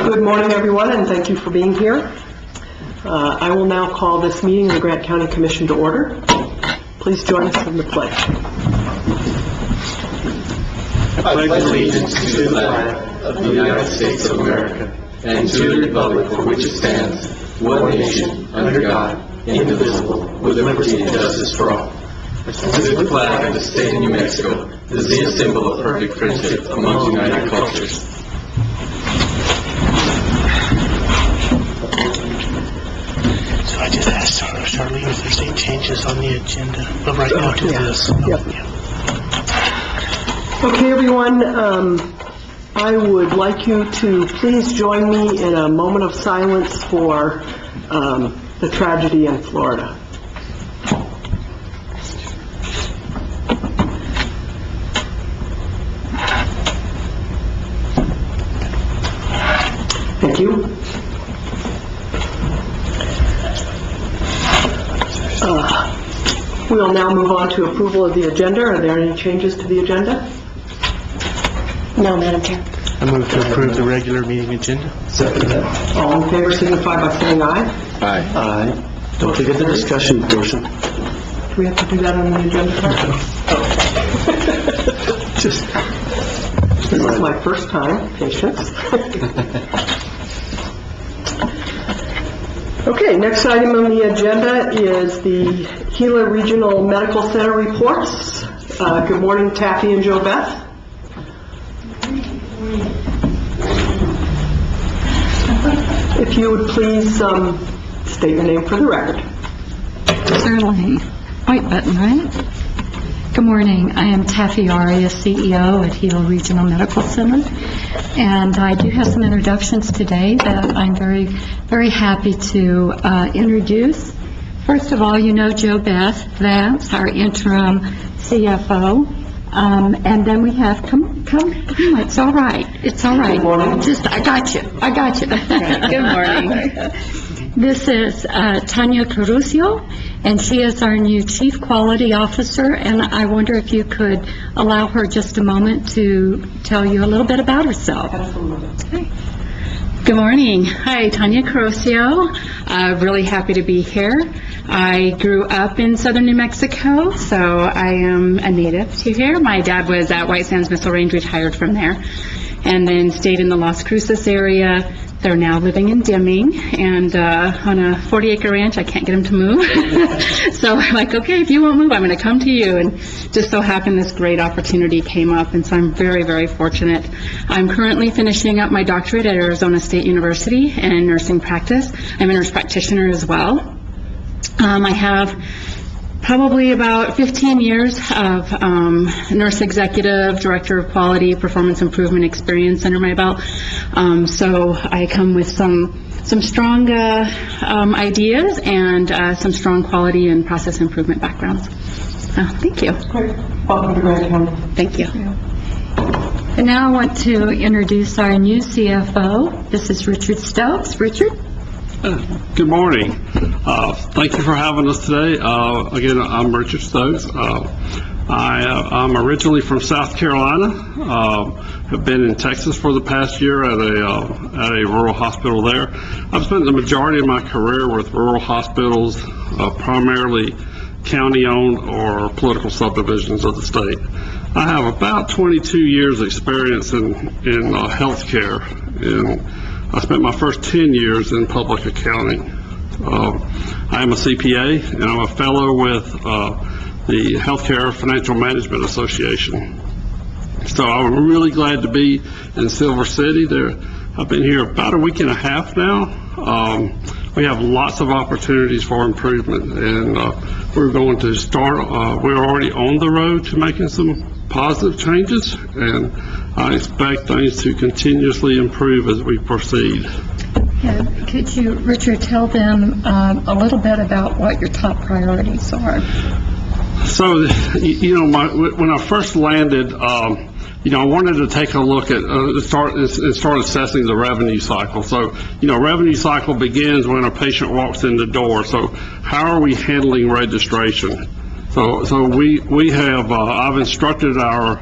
Good morning, everyone, and thank you for being here. I will now call this meeting of the Grant County Commission to order. Please join us in the pledge. I pledge allegiance to the flag of the United States of America and to the republic for which it stands, one nation, under God, indivisible, with liberty and justice for all. The flag of the state of New Mexico is the symbol of perfect friendship among united cultures. So I just asked Charlene if there's any changes on the agenda, but right now to this. Yep. Okay, everyone, I would like you to please join me in a moment of silence for the tragedy in Florida. Thank you. We will now move on to approval of the agenda. Are there any changes to the agenda? No, Madam Chair. I move to approve the regular meeting agenda. Second that. All in favor signify by saying aye. Aye. Aye. Don't forget the discussion portion. Do we have to do that on the agenda? This is my first time. Patience. Okay, next item on the agenda is the Gila Regional Medical Center reports. Good morning, Taffy and JoBeth. If you would please state your name for the record. Certainly. White button, right? Good morning. I am Taffy Aria, CEO at Gila Regional Medical Center. And I do have some introductions today that I'm very, very happy to introduce. First of all, you know JoBeth Vance, our interim CFO. And then we have, come, it's all right. It's all right. Good morning. I got you. Good morning. This is Tanya Carusio, and she is our new Chief Quality Officer, and I wonder if you could allow her just a moment to tell you a little bit about herself. Absolutely. Good morning. Hi, Tanya Carosio. Really happy to be here. I grew up in southern New Mexico, so I am a native to here. My dad was at White Sands Missile Range, retired from there, and then stayed in the Las Cruces area. They're now living in Deming, and on a 40-acre ranch. I can't get them to move. So I'm like, okay, if you won't move, I'm going to come to you. And just so happened this great opportunity came up, and so I'm very, very fortunate. I'm currently finishing up my doctorate at Arizona State University in nursing practice. I'm a nurse practitioner as well. I have probably about 15 years of nurse executive, director of quality, performance improvement experience under my belt. So I come with some strong ideas and some strong quality and process improvement backgrounds. Thank you. Great. Welcome to Grant County. Thank you. And now I want to introduce our new CFO. This is Richard Stokes. Richard? Good morning. Thank you for having us today. Again, I'm Richard Stokes. I'm originally from South Carolina. Have been in Texas for the past year at a rural hospital there. I've spent the majority of my career with rural hospitals, primarily county-owned or political subdivisions of the state. I have about 22 years experience in healthcare, and I spent my first 10 years in public accounting. I am a CPA, and I'm a fellow with the Healthcare Financial Management Association. So I'm really glad to be in Silver City. I've been here about a week and a half now. We have lots of opportunities for improvement, and we're going to start, we're already on the road to making some positive changes, and I expect things to continuously improve as we proceed. Yeah, could you, Richard, tell them a little bit about what your top priorities are? So, when I first landed, I wanted to take a look at, start assessing the revenue cycle. So, revenue cycle begins when a patient walks in the door. So, how are we handling registration? So we have, I've instructed our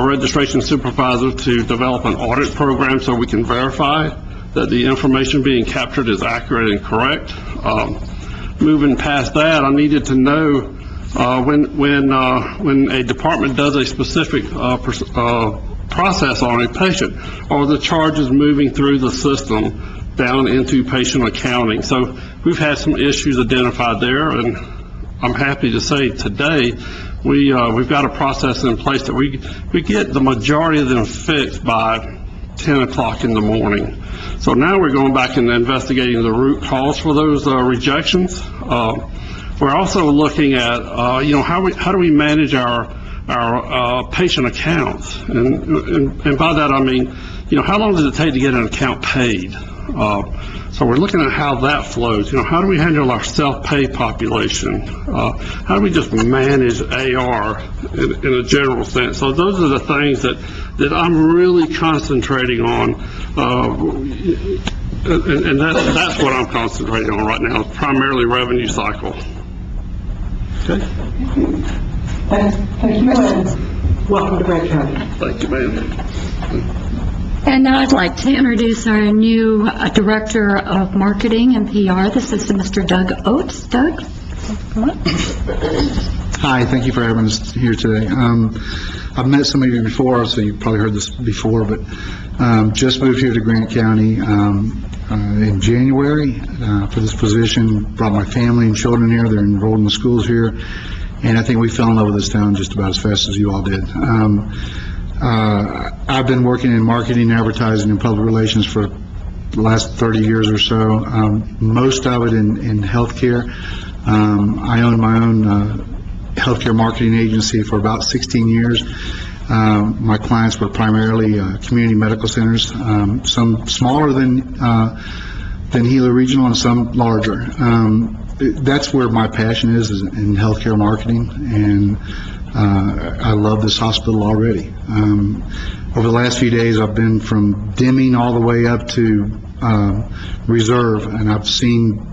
registration supervisor to develop an audit program so we can verify that the information being captured is accurate and correct. Moving past that, I needed to know when a department does a specific process on a patient, are the charges moving through the system down into patient accounting. So we've had some issues identified there, and I'm happy to say today we've got a process in place that we get the majority of them fixed by 10 o'clock in the morning. So now we're going back and investigating the root cause for those rejections. We're also looking at how do we manage our patient accounts, and by that I mean, how long does it take to get an account paid? So we're looking at how that flows. How do we handle our self-pay population? How do we just manage AR in a general sense? So those are the things that I'm really concentrating on, and that's what I'm concentrating on right now, primarily revenue cycle. Okay. Thank you, and welcome to Grant County. Thank you, ma'am. And now I'd like to introduce our new Director of Marketing and PR. This is Mr. Doug Oates. Doug, come on. Hi, thank you for having us here today. I've met some of you before, so you've probably heard this before, but just moved here to Grant County in January for this position. Brought my family and children here. They're enrolled in the schools here, and I think we fell in love with this town just about as fast as you all did. I've been working in marketing, advertising, and public relations for the last 30 years or so, most of it in healthcare. I owned my own healthcare marketing agency for about 16 years. My clients were primarily community medical centers, some smaller than Gila Regional and some larger. That's where my passion is in healthcare marketing, and I love this hospital already. Over the last few days, I've been from Deming all the way up to Reserve, and I've seen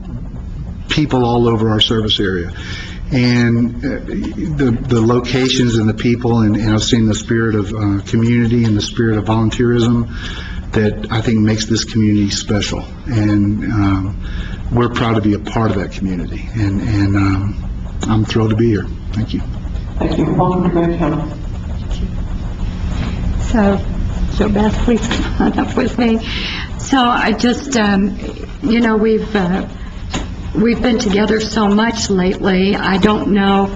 people all over our service area. And the locations and the people, and I've seen the spirit of community and the spirit of volunteerism that I think makes this community special. And we're proud to be a part of that community. And I'm thrilled to be here. Thank you. Thank you. Welcome to Grant County. So Beth, please come on up with me. So I just, we've been together so much lately. I don't know,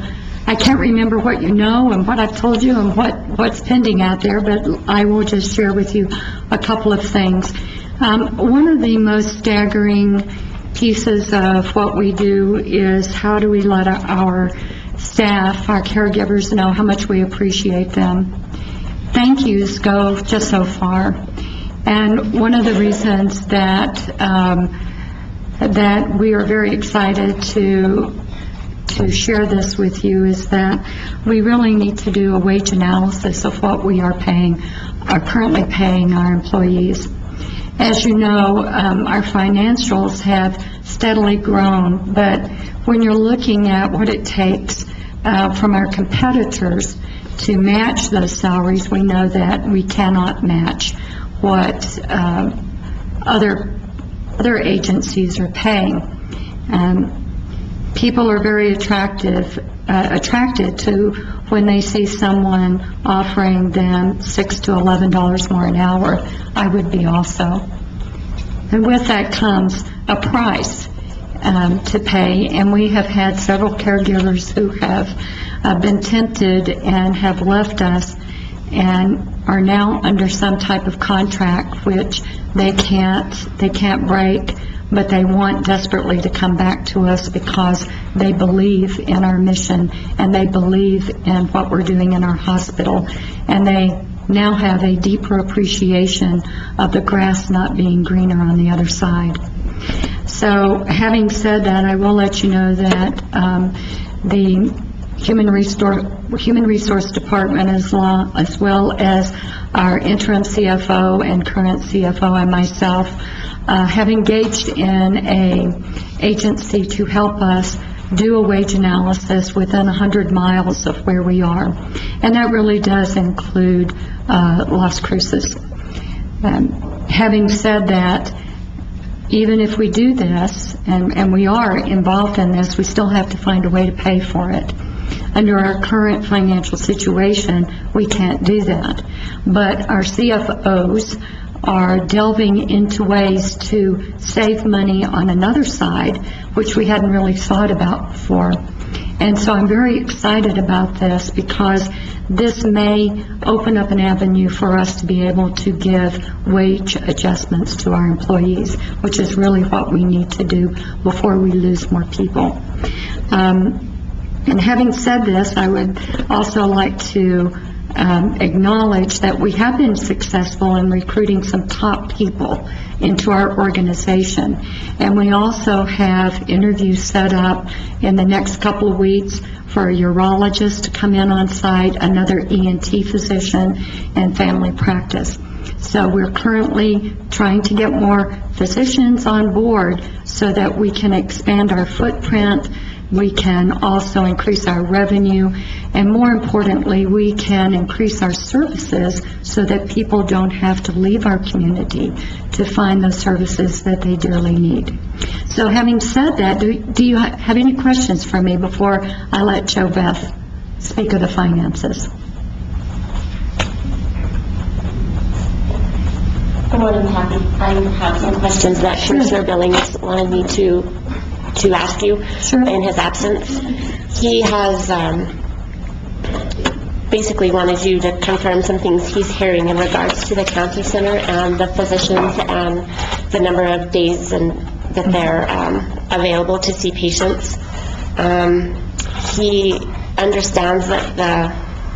I can't remember what you know and what I've told you and what's pending out there, but I will just share with you a couple of things. One of the most staggering pieces of what we do is how do we let our staff, our caregivers, know how much we appreciate them. Thank yous go just so far. And one of the reasons that we are very excited to share this with you is that we really need to do a wage analysis of what we are currently paying our employees. As you know, our financials have steadily grown, but when you're looking at what it takes from our competitors to match those salaries, we know that we cannot match what other agencies are paying. People are very attracted to when they see someone offering them $6 to $11 more an hour. I would be also. And with that comes a price to pay, and we have had several caregivers who have been tempted and have left us and are now under some type of contract which they can't break, but they want desperately to come back to us because they believe in our mission and they believe in what we're doing in our hospital, and they now have a deeper appreciation of the grass not being greener on the other side. So having said that, I will let you know that the Human Resource Department, as well as our interim CFO and current CFO and myself, have engaged in an agency to help us do a wage analysis within 100 miles of where we are. And that really does include Las Cruces. Having said that, even if we do this, and we are involved in this, we still have to find a way to pay for it. Under our current financial situation, we can't do that. But our CFOs are delving into ways to save money on another side, which we hadn't really thought about before. And so I'm very excited about this because this may open up an avenue for us to be able to give wage adjustments to our employees, which is really what we need to do before we lose more people. And having said this, I would also like to acknowledge that we have been successful in recruiting some top people into our organization. And we also have interviews set up in the next couple of weeks for a urologist to come in on site, another ENT physician, and family practice. So we're currently trying to get more physicians on board so that we can expand our footprint. We can also increase our revenue, and more importantly, we can increase our services so that people don't have to leave our community to find those services that they dearly need. So having said that, do you have any questions for me before I let Jo Beth speak of the finances? Good morning, Kathy. I have some questions that Commissioner Billings wanted me to ask you in his absence. He has basically wanted you to confirm some things he's hearing in regards to the cancer center and the physicians and the number of days that they're available to see patients. He understands that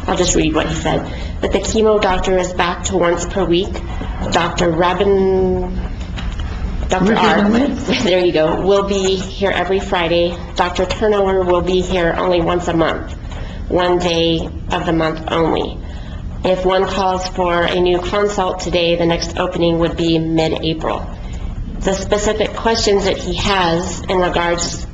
I'll just read what he said, that the chemo doctor is back to once per week. Dr. R, there you go, will be here every Friday. Dr. Turnover will be here only once a month, one day of the month only. If one calls for a new consult today, the next opening would be mid-April. The specific questions that he has in regards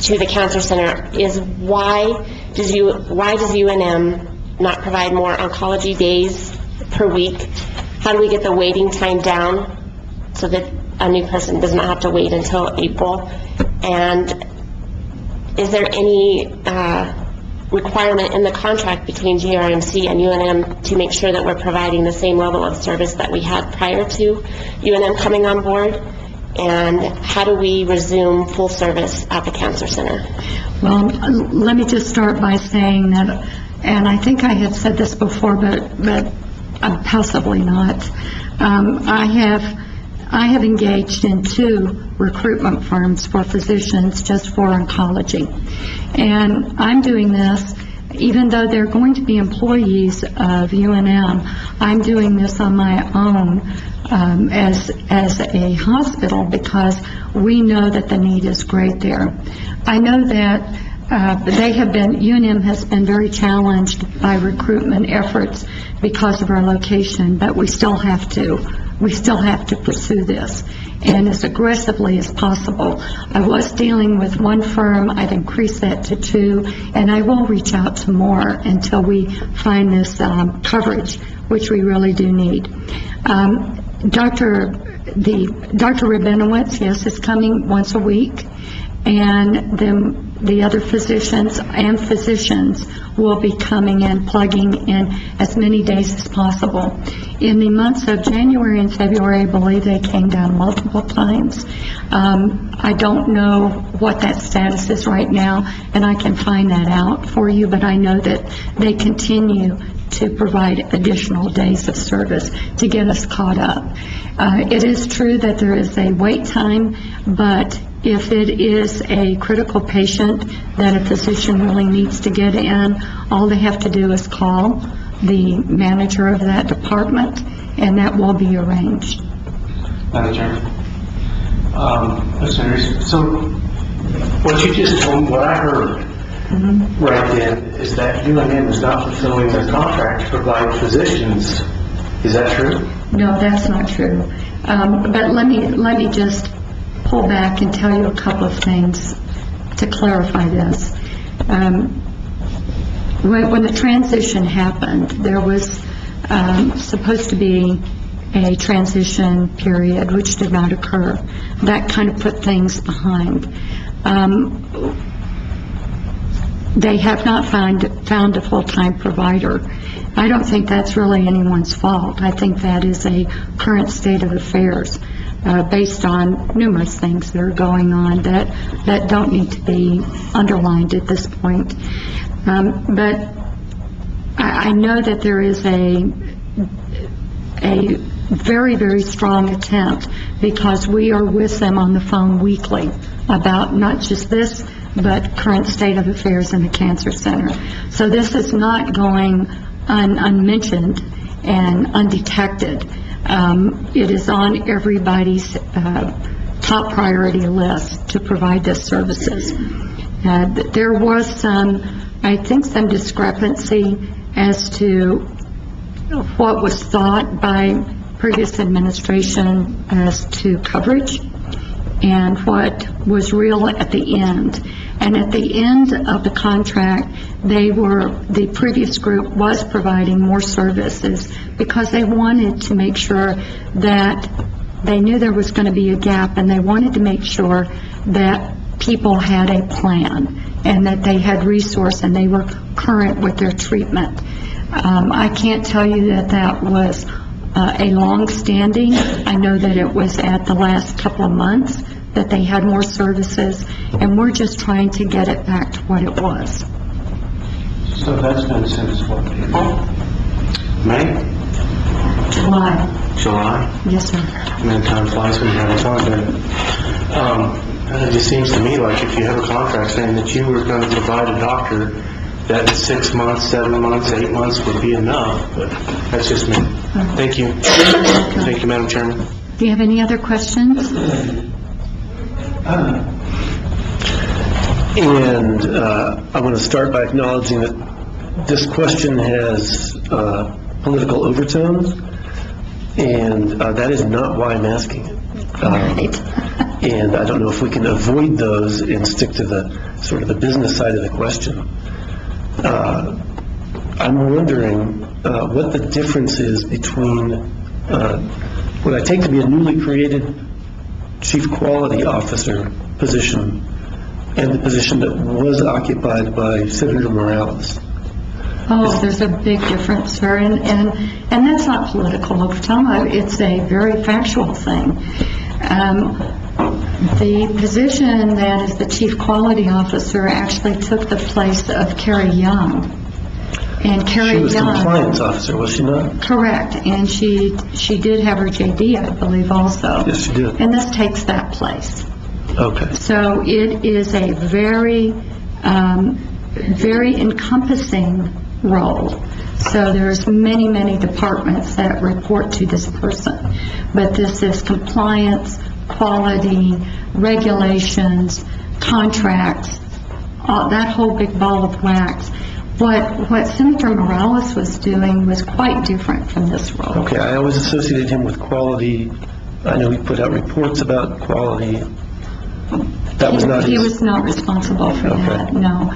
to the cancer center is why does UNM not provide more oncology days per week? How do we get the waiting time down so that a new person does not have to wait until April? And is there any requirement in the contract between GRMC and UNM to make sure that we're providing the same level of service that we had prior to UNM coming on board? And how do we resume full service at the cancer center? Well, let me just start by saying that, and I think I had said this before, but possibly not. I have engaged in 2 recruitment firms for physicians just for oncology. And I'm doing this, even though they're going to be employees of UNM, I'm doing this on my own as a hospital because we know that the need is great there. I know that UNM has been very challenged by recruitment efforts because of our location, but we still have to pursue this, and as aggressively as possible. I was dealing with 1 firm, I've increased that to 2, and I will reach out to more until we find this coverage, which we really do need. Dr. Rabinowitz, yes, is coming once a week, and then the other physicians will be coming in, plugging in as many days as possible. In the months of January and February, I believe they came down multiple times. I don't know what that status is right now, and I can find that out for you, but I know that they continue to provide additional days of service to get us caught up. It is true that there is a wait time, but if it is a critical patient that a physician really needs to get in, all they have to do is call the manager of that department, and that will be arranged. Madam Chairman, listeners, so what you just told me, what I heard right then, is that UNM is not fulfilling their contract to provide physicians. Is that true? No, that's not true. But let me just pull back and tell you a couple of things to clarify this. When the transition happened, there was supposed to be a transition period, which did not occur. That kind of put things behind. They have not found a full-time provider. I don't think that's really anyone's fault. I think that is a current state of affairs based on numerous things that are going on that don't need to be underlined at this point. But I know that there is a very, very strong attempt, because we are with them on the phone weekly about not just this, but current state of affairs in the Cancer Center. So this is not going unmentioned and undetected. It is on everybody's top priority list to provide this services. There was some discrepancy as to what was thought by previous administration as to coverage and what was real at the end. And at the end of the contract, the previous group was providing more services because they wanted to make sure that they knew there was going to be a gap, and they wanted to make sure that people had a plan and that they had resource and they were current with their treatment. I can't tell you that was a long-standing. I know that it was at the last couple of months that they had more services, and we're just trying to get it back to what it was. So that's been since what, April? May? July? Yes, sir. Man, time flies when you're having fun, doesn't it? It just seems to me like if you have a contract saying that you were going to provide a doctor, that 6 months, 7 months, 8 months would be enough, but that's just me. Thank you. Thank you, Madam Chairman. Do you have any other questions? And I want to start by acknowledging that this question has political overtones, and that is not why I'm asking it. And I don't know if we can avoid those and stick to the sort of the business side of the question. I'm wondering what the difference is between what I take to be a newly created Chief Quality Officer position and the position that was occupied by Senator Morales. Oh, there's a big difference, sir, and that's not political overtone. It's a very factual thing. The position that is the Chief Quality Officer actually took the place of Carrie Young. And Carrie Young... She was compliance officer, was she not? Correct, and she did have her JD, I believe, also. Yes, she did. And this takes that place. Okay. So it is a very, very encompassing role. So there's many, many departments that report to this person. But this is compliance, quality, regulations, contracts, that whole big ball of wax. What Senator Morales was doing was quite different from this role. Okay, I always associated him with quality. I know he put out reports about quality. That was not He was not responsible for that, no.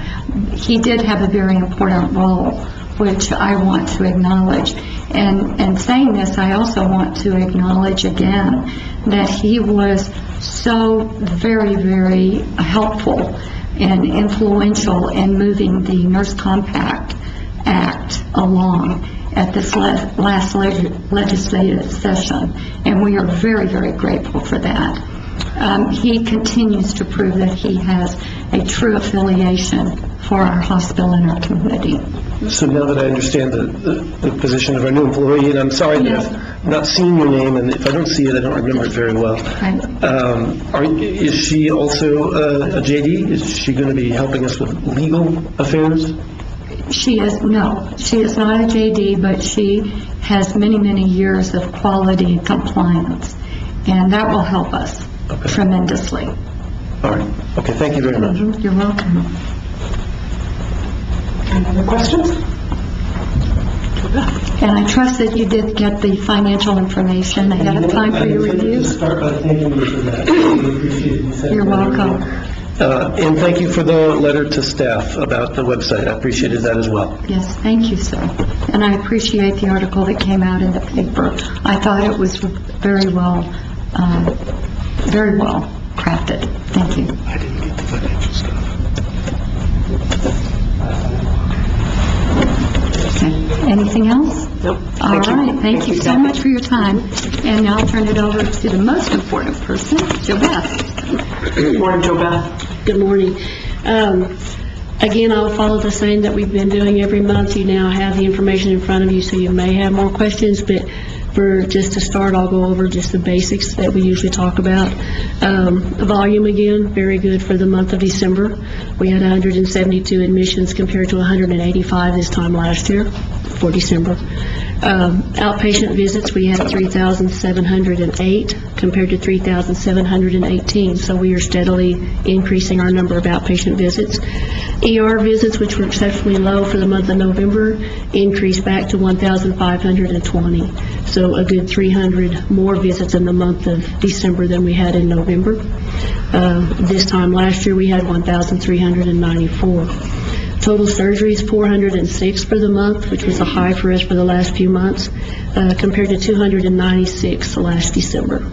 He did have a very important role, which I want to acknowledge. And saying this, I also want to acknowledge again that he was so very, very helpful and influential in moving the Nurse Compact Act along at this last legislative session, and we are very, very grateful for that. He continues to prove that he has a true affiliation for our hospital and our community. So now that I understand the position of our new employee, and I'm sorry that I've not seen your name, and if I don't see it, I don't remember it very well. Is she also a JD? Is she going to be helping us with legal affairs? She is not a JD, but she has many, many years of quality and compliance, and that will help us tremendously. All right. Okay, thank you very much. You're welcome. Any other questions? And I trust that you did get the financial information ahead of time for your review. Start by thanking you for that. We appreciate you. You're welcome. And thank you for the letter to staff about the website. I appreciated that as well. Yes, thank you, sir. And I appreciate the article that came out in the paper. I thought it was very well crafted. Thank you. I didn't get the financial stuff. Okay. Anything else? Nope. All Thank you. right, thank you so Kathy. much for your time. And now I'll turn it over to the most important person, Joe Beth. Good morning, Joe Beth. Good morning. Again, I'll follow the same that we've been doing every month. You now have the information in front of you, so you may have more questions, but for just to start, I'll go over just the basics that we usually talk about. Volume, again, very good for the month of December. We had 172 admissions compared to 185 this time last year for December. Outpatient visits, we had 3,708 compared to 3,718, so we are steadily increasing our number of outpatient visits. ER visits, which were exceptionally low for the month of November, increased back to 1,520, so a good 300 more visits in the month of December than we had in November. This time last year, we had 1,394. Total surgeries, 406 for the month, which was a high for us for the last few months, compared to 296 last December.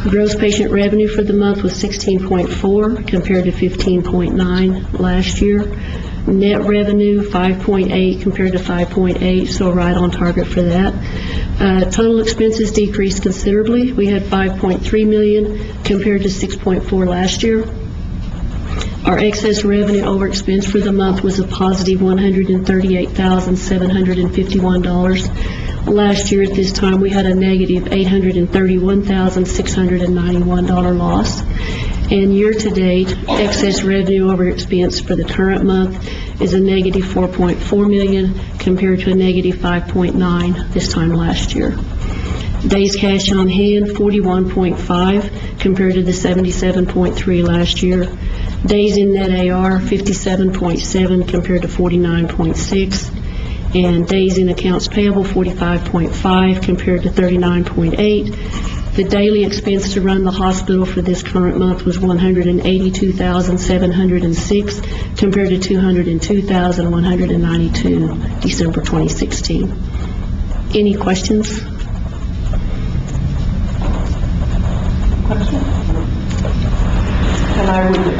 Gross patient revenue for the month was 16.4 compared to 15.9 last year. Net revenue, 5.8 compared to 5.8, so right on target for that. Total expenses decreased considerably. We had 5.3 million compared to 6.4 last year. Our excess revenue over expense for the month was a positive $138,751. Last year at this time, we had a negative $831,691 loss. And year-to-date, excess revenue over expense for the current month is a negative 4.4 million compared to a negative 5.9 this time last year. Days cash on hand, 41.5 compared to the 77.3 last year. Days in net AR, 57.7 compared to 49.6. And days in accounts payable, 45.5 compared to 39.8. The daily expense to run the hospital for this current month was $182,706 compared to $202,192 December 2016. Any questions? And I would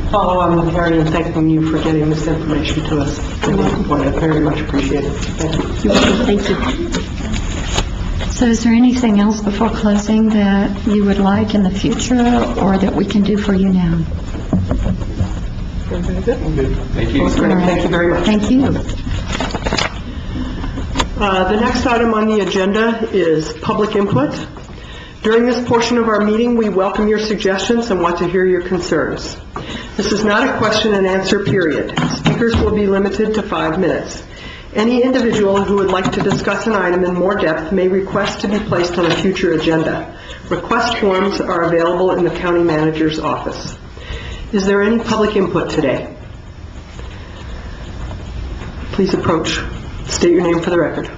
follow on with Harry in thanking you for getting this information to us. I very much appreciate it. Thank you. Thank you. So is there anything else before closing that you would like in the future or that we can do for you now? Very good. Thank you. Great. Thank you very much. Thank you. The next item on the agenda is public input. During this portion of our meeting, we welcome your suggestions and want to hear your concerns. This is not a question and answer period. Speakers will be limited to 5 minutes. Any individual who would like to discuss an item in more depth may request to be placed on a future agenda. Request forms are available in the county manager's office. Is there any public input today? Please approach. State your name for the record.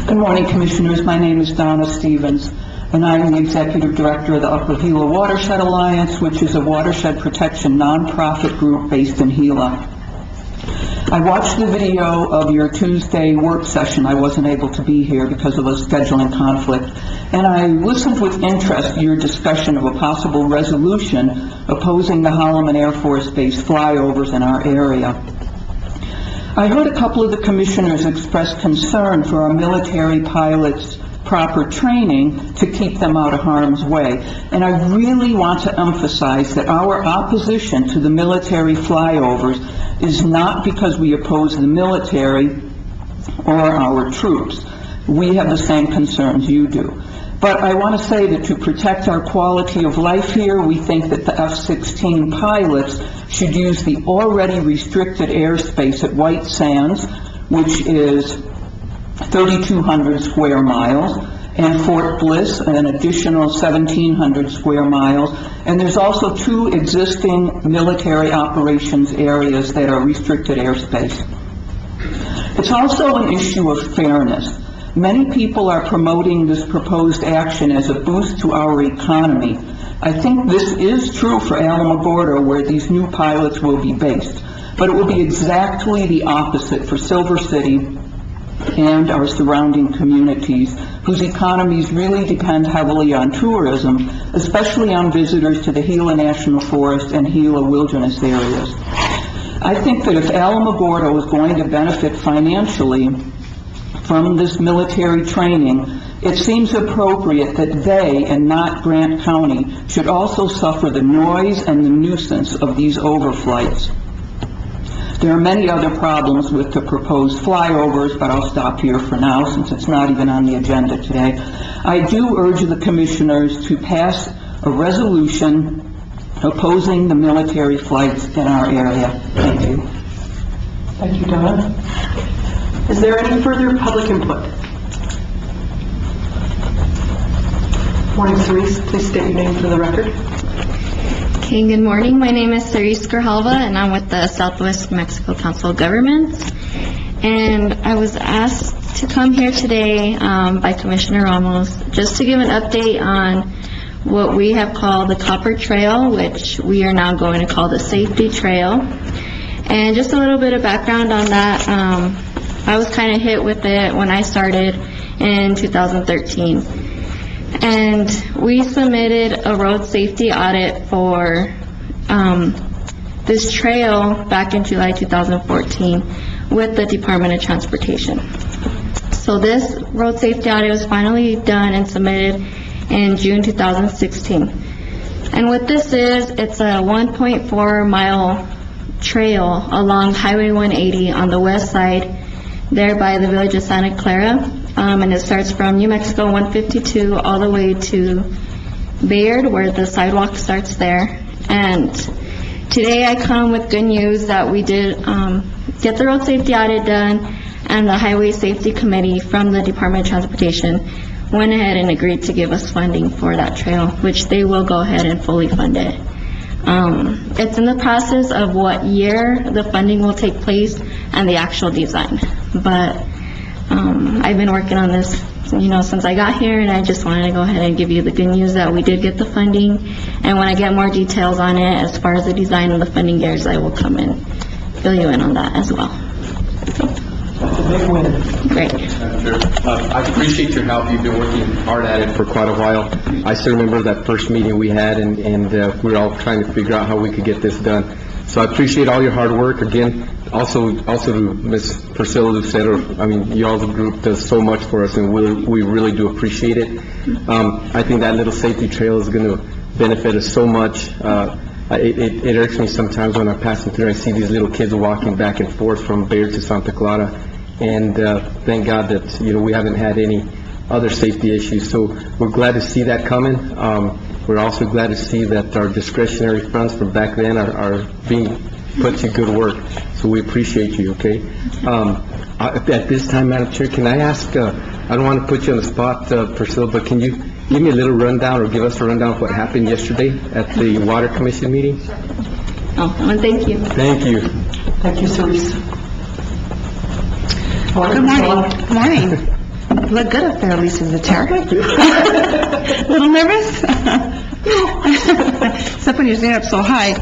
Good morning, Commissioners. My name is Donna Stevens, and I'm the Executive Director of the Upper Gila Watershed Alliance, which is a watershed protection nonprofit group based in Gila. I watched the video of your Tuesday work session. I wasn't able to be here because of a scheduling conflict, and I listened with interest to your discussion of a possible resolution opposing the Holloman Air Force Base flyovers in our area. I heard a couple of the commissioners express concern for our military pilots' proper training to keep them out of harm's way. And I really want to emphasize that our opposition to the military flyovers is not because we oppose the military or our troops. We have the same concerns you do. But I want to say that to protect our quality of life here, we think that the F-16 pilots should use the already restricted airspace at White Sands, which is 3,200 square miles, and Fort Bliss, an additional 1,700 square miles. And there's also 2 existing military operations areas that are restricted airspace. It's also an issue of fairness. Many people are promoting this proposed action as a boost to our economy. I think this is true for Alamogordo, where these new pilots will be based, but it will be exactly the opposite for Silver City and our surrounding communities, whose economies really depend heavily on tourism, especially on visitors to the Gila National Forest and Gila wilderness areas. I think that if Alamogordo is going to benefit financially from this military training, it seems appropriate that they, and not Grant County, should also suffer the noise and the nuisance of these overflights. There are many other problems with the proposed flyovers, but I'll stop here for now since it's not even on the agenda today. I do urge the commissioners to pass a resolution opposing the military flights in our area. Thank you. Thank you, Donna. Is there any further public input? Morning, Cerise. Please state your name for the record. Okay, good morning. My name is Cerise Grijalva, and I'm with the Southwest New Mexico Council of Governments. And I was asked to come here today by Commissioner Ramos just to give an update on what we have called the Copper Trail, which we are now going to call the Safety Trail. And just a little bit of background on that. I was kind of hit with it when I started in 2013. And we submitted a road safety audit for this trail back in July 2014 with the Department of Transportation. So this road safety audit was finally done and submitted in June 2016. And what this is, it's a 1.4 mile trail along Highway 180 on the west side there by the village of Santa Clara. And it starts from New Mexico 152 all the way to Bayard, where the sidewalk starts there. And today I come with good news that we did get the road safety audit done, and the Highway Safety Committee from the Department of Transportation went ahead and agreed to give us funding for that trail, which they will go ahead and fully fund it. It's in the process of what year the funding will take place and the actual design. But I've been working on this, since I got here, and I just wanted to go ahead and give you the good news that we did get the funding. And when I get more details on it, as far as the design and the funding goes, I will come and fill you in on that as well. That's a big win. Great. I appreciate your help. You've been working hard at it for quite a while. I still remember that first meeting we had, and we were all trying to figure out how we could get this done. So I appreciate all your hard work. Again, also to Ms. Priscilla Lucero, y'all's group does so much for us, and we really do appreciate it. I think that little safety trail is going to benefit us so much. It irks me sometimes when I'm passing through, I see these little kids walking back and forth from Bayard to Santa Clara, and thank God that we haven't had any other safety issues. So we're glad to see that coming. We're also glad to see that our discretionary funds from back then are being put to good work. So we appreciate you, okay? At this time, Madam Chair, can I ask, I don't want to put you on the spot, Priscilla, but can you give me a little rundown or give us a rundown of what happened yesterday at the Water Commission meeting? Oh, well, thank you. Thank you. Thank you, Cerise. Good morning. Good morning. You look good up there, Lisa, the chair. Thank you. A little nervous? Except when you're standing up so high.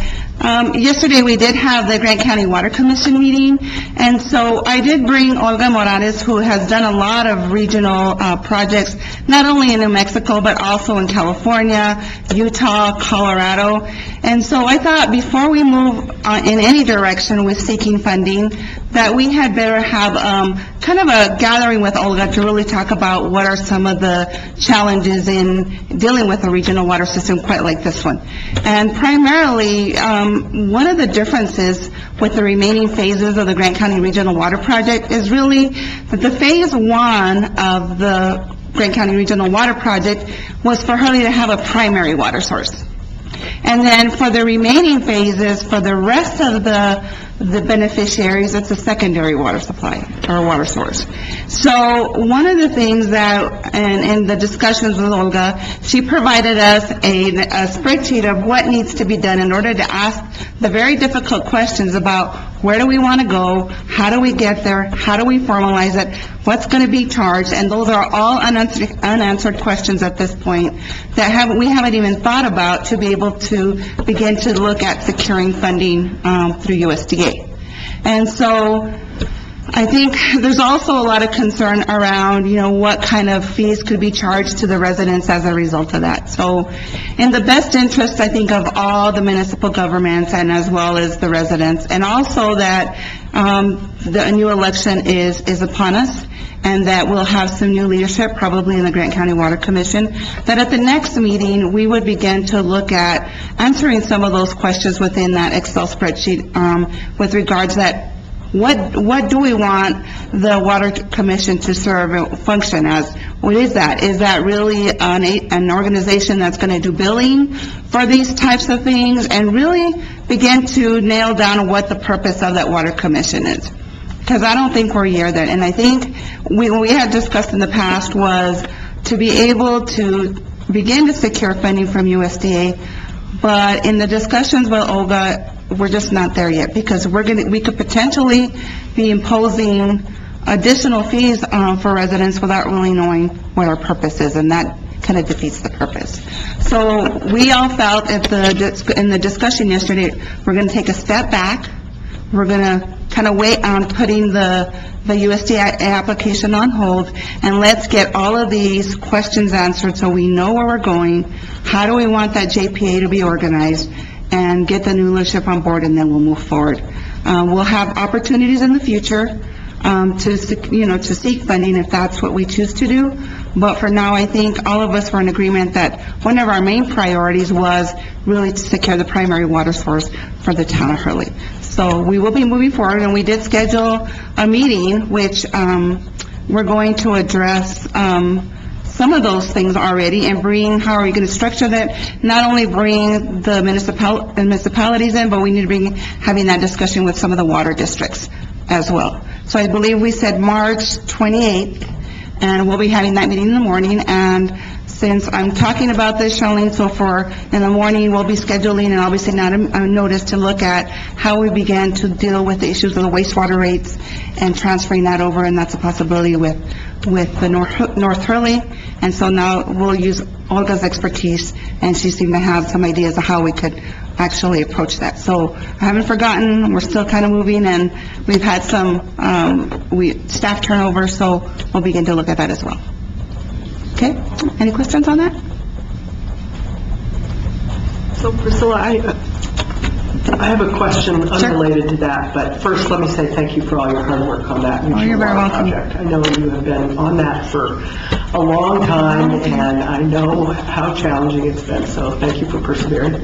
Yesterday we did have the Grant County Water Commission meeting, and so I did bring Olga Morales, who has done a lot of regional projects, not only in New Mexico, but also in California, Utah, Colorado. And so I thought before we move in any direction with seeking funding, that we had better have kind of a gathering with Olga to really talk about what are some of the challenges in dealing with a regional water system quite like this one. And primarily, one of the differences with the remaining phases of the Grant County Regional Water Project is really that the phase one of the Grant County Regional Water Project was for Hurley to have a primary water source. And then for the remaining phases, for the rest of the beneficiaries, it's a secondary water supply or water source. So one of the things that, in the discussions with Olga, she provided us a spreadsheet of what needs to be done in order to ask the very difficult questions about Where do we want to go? How do we get there? How do we formalize it? What's going to be charged? And those are all unanswered questions at this point that we haven't even thought about to be able to begin to look at securing funding through USDA. And so I think there's also a lot of concern around, what kind of fees could be charged to the residents as a result of that. So in the best interest, I think, of all the municipal governments and as well as the residents, and also that the new election is upon us, and that we'll have some new leadership, probably in the Grant County Water Commission, that at the next meeting, we would begin to look at answering some of those questions within that Excel spreadsheet with regards that what do we want the Water Commission to serve, function as? What is that? Is that really an organization that's going to do billing for these types of things, and really begin to nail down what the purpose of that Water Commission is? Because I don't think we're near that. And I think we had discussed in the past was to be able to begin to secure funding from USDA, but in the discussions with Olga, we're just not there yet, because we could potentially be imposing additional fees for residents without really knowing what our purpose is, and that kind of defeats the purpose. So we all felt in the discussion yesterday, we're going to take a step back. We're going to kind of wait on putting the USDA application on hold, and let's get all of these questions answered so we know where we're going. How do we want that JPA to be organized? And get the new leadership on board, and then we'll move forward. We'll have opportunities in the future to seek funding if that's what we choose to do. But for now, I think all of us were in agreement that one of our main priorities was really to secure the primary water source for the town of Hurley. So we will be moving forward, and we did schedule a meeting which we're going to address some of those things already, and how are we going to structure that? Not only bring the municipalities in, but we need to be having that discussion with some of the water districts as well. So I believe we said March 28th, and we'll be having that meeting in the morning. And since I'm talking about this, Charlene, so in the morning, we'll be scheduling, and I'll be sending out a notice to look at how we begin to deal with the issues of the wastewater rates and transferring that over, and that's a possibility with the North Hurley. And so now we'll use Olga's expertise, and she seemed to have some ideas of how we could actually approach that. So I haven't forgotten, we're still kind of moving, and we've had some staff turnover, so we'll begin to look at that as well. Okay, any questions on that? So Priscilla, I have a question unrelated to that, but first let me say thank you for all your hard work on that you're very welcome. project. I know you have been on that for a long time, and I know how challenging it's been, so thank you for persevering.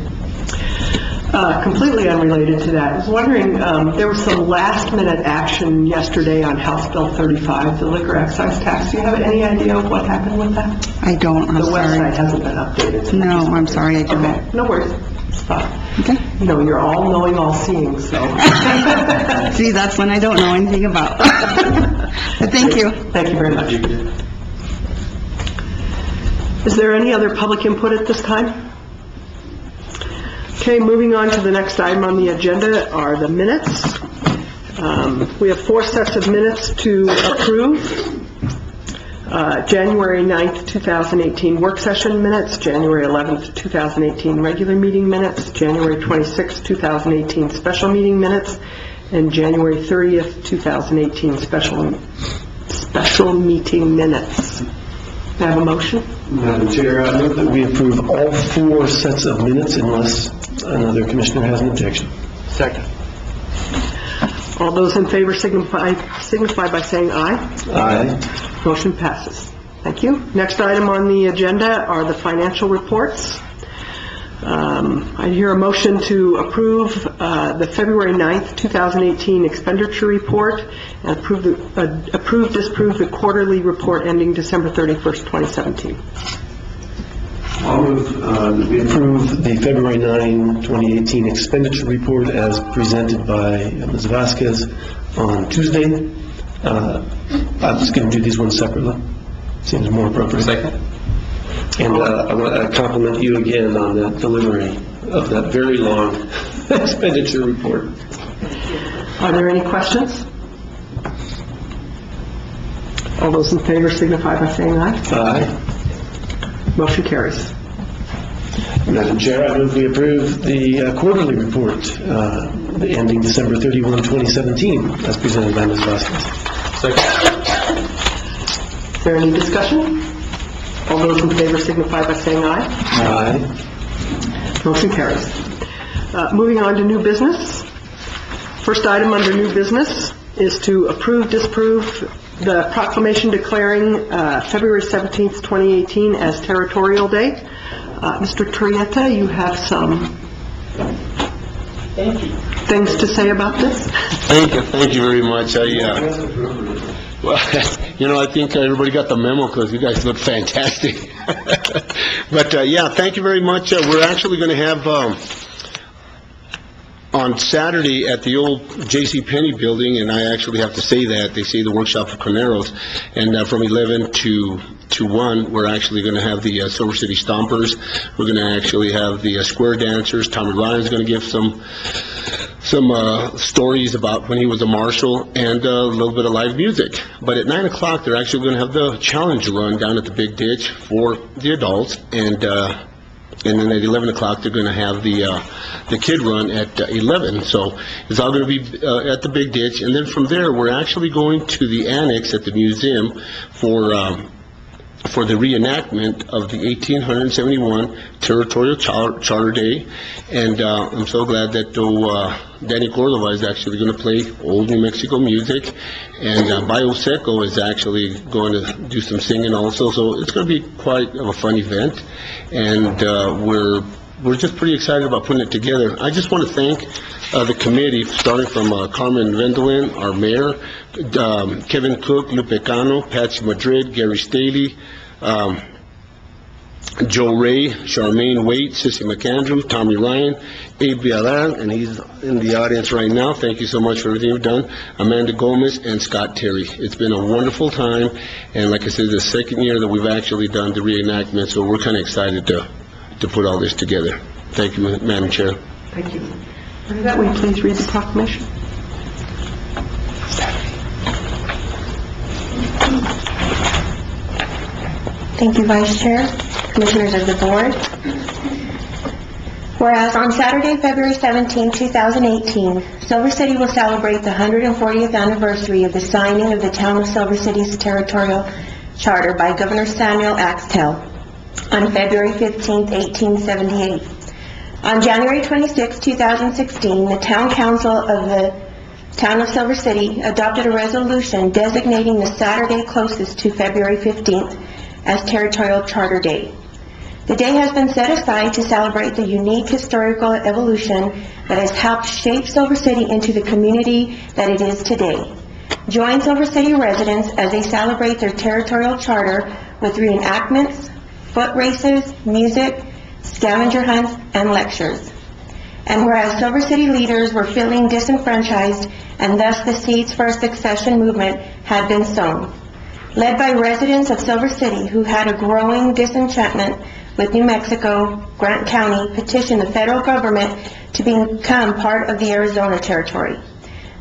Completely unrelated to that, I was wondering, there was some last-minute action yesterday on House Bill 35, the liquor excise tax. Do you have any idea of what happened with that? I don't, I'm sorry. The website hasn't been updated. So no, I'm sorry, I don't. Okay, no worries. It's fine. Okay. You're all-knowing, all-seeing, so. See, that's when I don't know anything about. But thank you. Thank you very much. Is there any other public input at this time? Okay, moving on to the next item on the agenda are the minutes. We have 4 sets of minutes to approve. January 9th, 2018 work session minutes, January 11th, 2018 regular meeting minutes, January 26th, 2018 special meeting minutes, and January 30th, 2018 special meeting minutes. May I have a motion? Madam Chair, I move that we approve all 4 sets of minutes unless another commissioner has an objection. Second. All those in favor signify by saying aye. Aye. Motion passes. Thank you. Next item on the agenda are the financial reports. I hear a motion to approve the February 9th, 2018 expenditure report and disapprove the quarterly report ending December 31st, 2017. I'll move that we approve the February 9, 2018 expenditure report as presented by Ms. Vasquez on Tuesday. I'm just going to do these ones separately. Seems more appropriate. Second. And I want to compliment you again on the delivery of that very long expenditure report. Are there any questions? All those in favor signify by saying aye. Aye. Motion carries. Madam Chair, I move we approve the quarterly report ending December 31, 2017, as presented by Ms. Vasquez. Is there any discussion? All those in favor signify by saying aye. Aye. Motion carries. Moving on to new business. First item under new business is to approve, disapprove the proclamation declaring February 17th, 2018 as Territorial Day. Mr. Turrieta, you have some things to say about this? Thank you very much. Well, I think everybody got the memo because you guys look fantastic. But thank you very much. We're actually going to have on Saturday at the old J.C. Penney building, and I actually have to say that, they say the workshop for Carneros, and from 11 to 1, we're actually going to have the Silver City Stompers. We're going to actually have the square dancers. Tommy Ryan's going to give some stories about when he was a marshal, and a little bit of live music. But at 9 o'clock, they're actually going to have the challenge run down at the Big Ditch for the adults, and then at 11 o'clock, they're going to have the kid run at 11. So it's all going to be at the Big Ditch. And then from there, we're actually going to the annex at the museum for the reenactment of the 1871 Territorial Charter Day. And I'm so glad that Danny Cordova is actually going to play old New Mexico music. And Bayo Seco is actually going to do some singing also. So it's going to be quite of a fun event. And we're just pretty excited about putting it together. I just want to thank the committee, starting from Carmen Vendelin, our mayor, Kevin Cook, Lupe Cano, Patsy Madrid, Gary Staley, Joe Ray, Charmaine Waite, Sissy McAndrew, Tommy Ryan, Abe Villar, and he's in the audience right now. Thank you so much for everything you've done. Amanda Gomez and Scott Terry. It's been a wonderful time, and like I said, the second year that we've actually done the reenactment, so we're kind of excited to put all this together. Thank you, Madam Chair. Thank you. With that, will you please read the proclamation? Thank you, Vice Chair, Commissioners of the Board. Whereas on Saturday, February 17, 2018, Silver City will celebrate the 140th anniversary of the signing of the Town of Silver City's Territorial Charter by Governor Samuel Axtell on February 15, 1878. On January 26, 2016, the Town Council of the Town of Silver City adopted a resolution designating the Saturday closest to February 15th as Territorial Charter Day. The day has been set aside to celebrate the unique historical evolution that has helped shape Silver City into the community that it is today. Join Silver City residents as they celebrate their territorial charter with reenactments, foot races, music, scavenger hunts, and lectures. And whereas Silver City leaders were feeling disenfranchised and thus the seeds for a succession movement had been sown. Led by residents of Silver City who had a growing disenchantment with New Mexico, Grant County petitioned the federal government to become part of the Arizona Territory.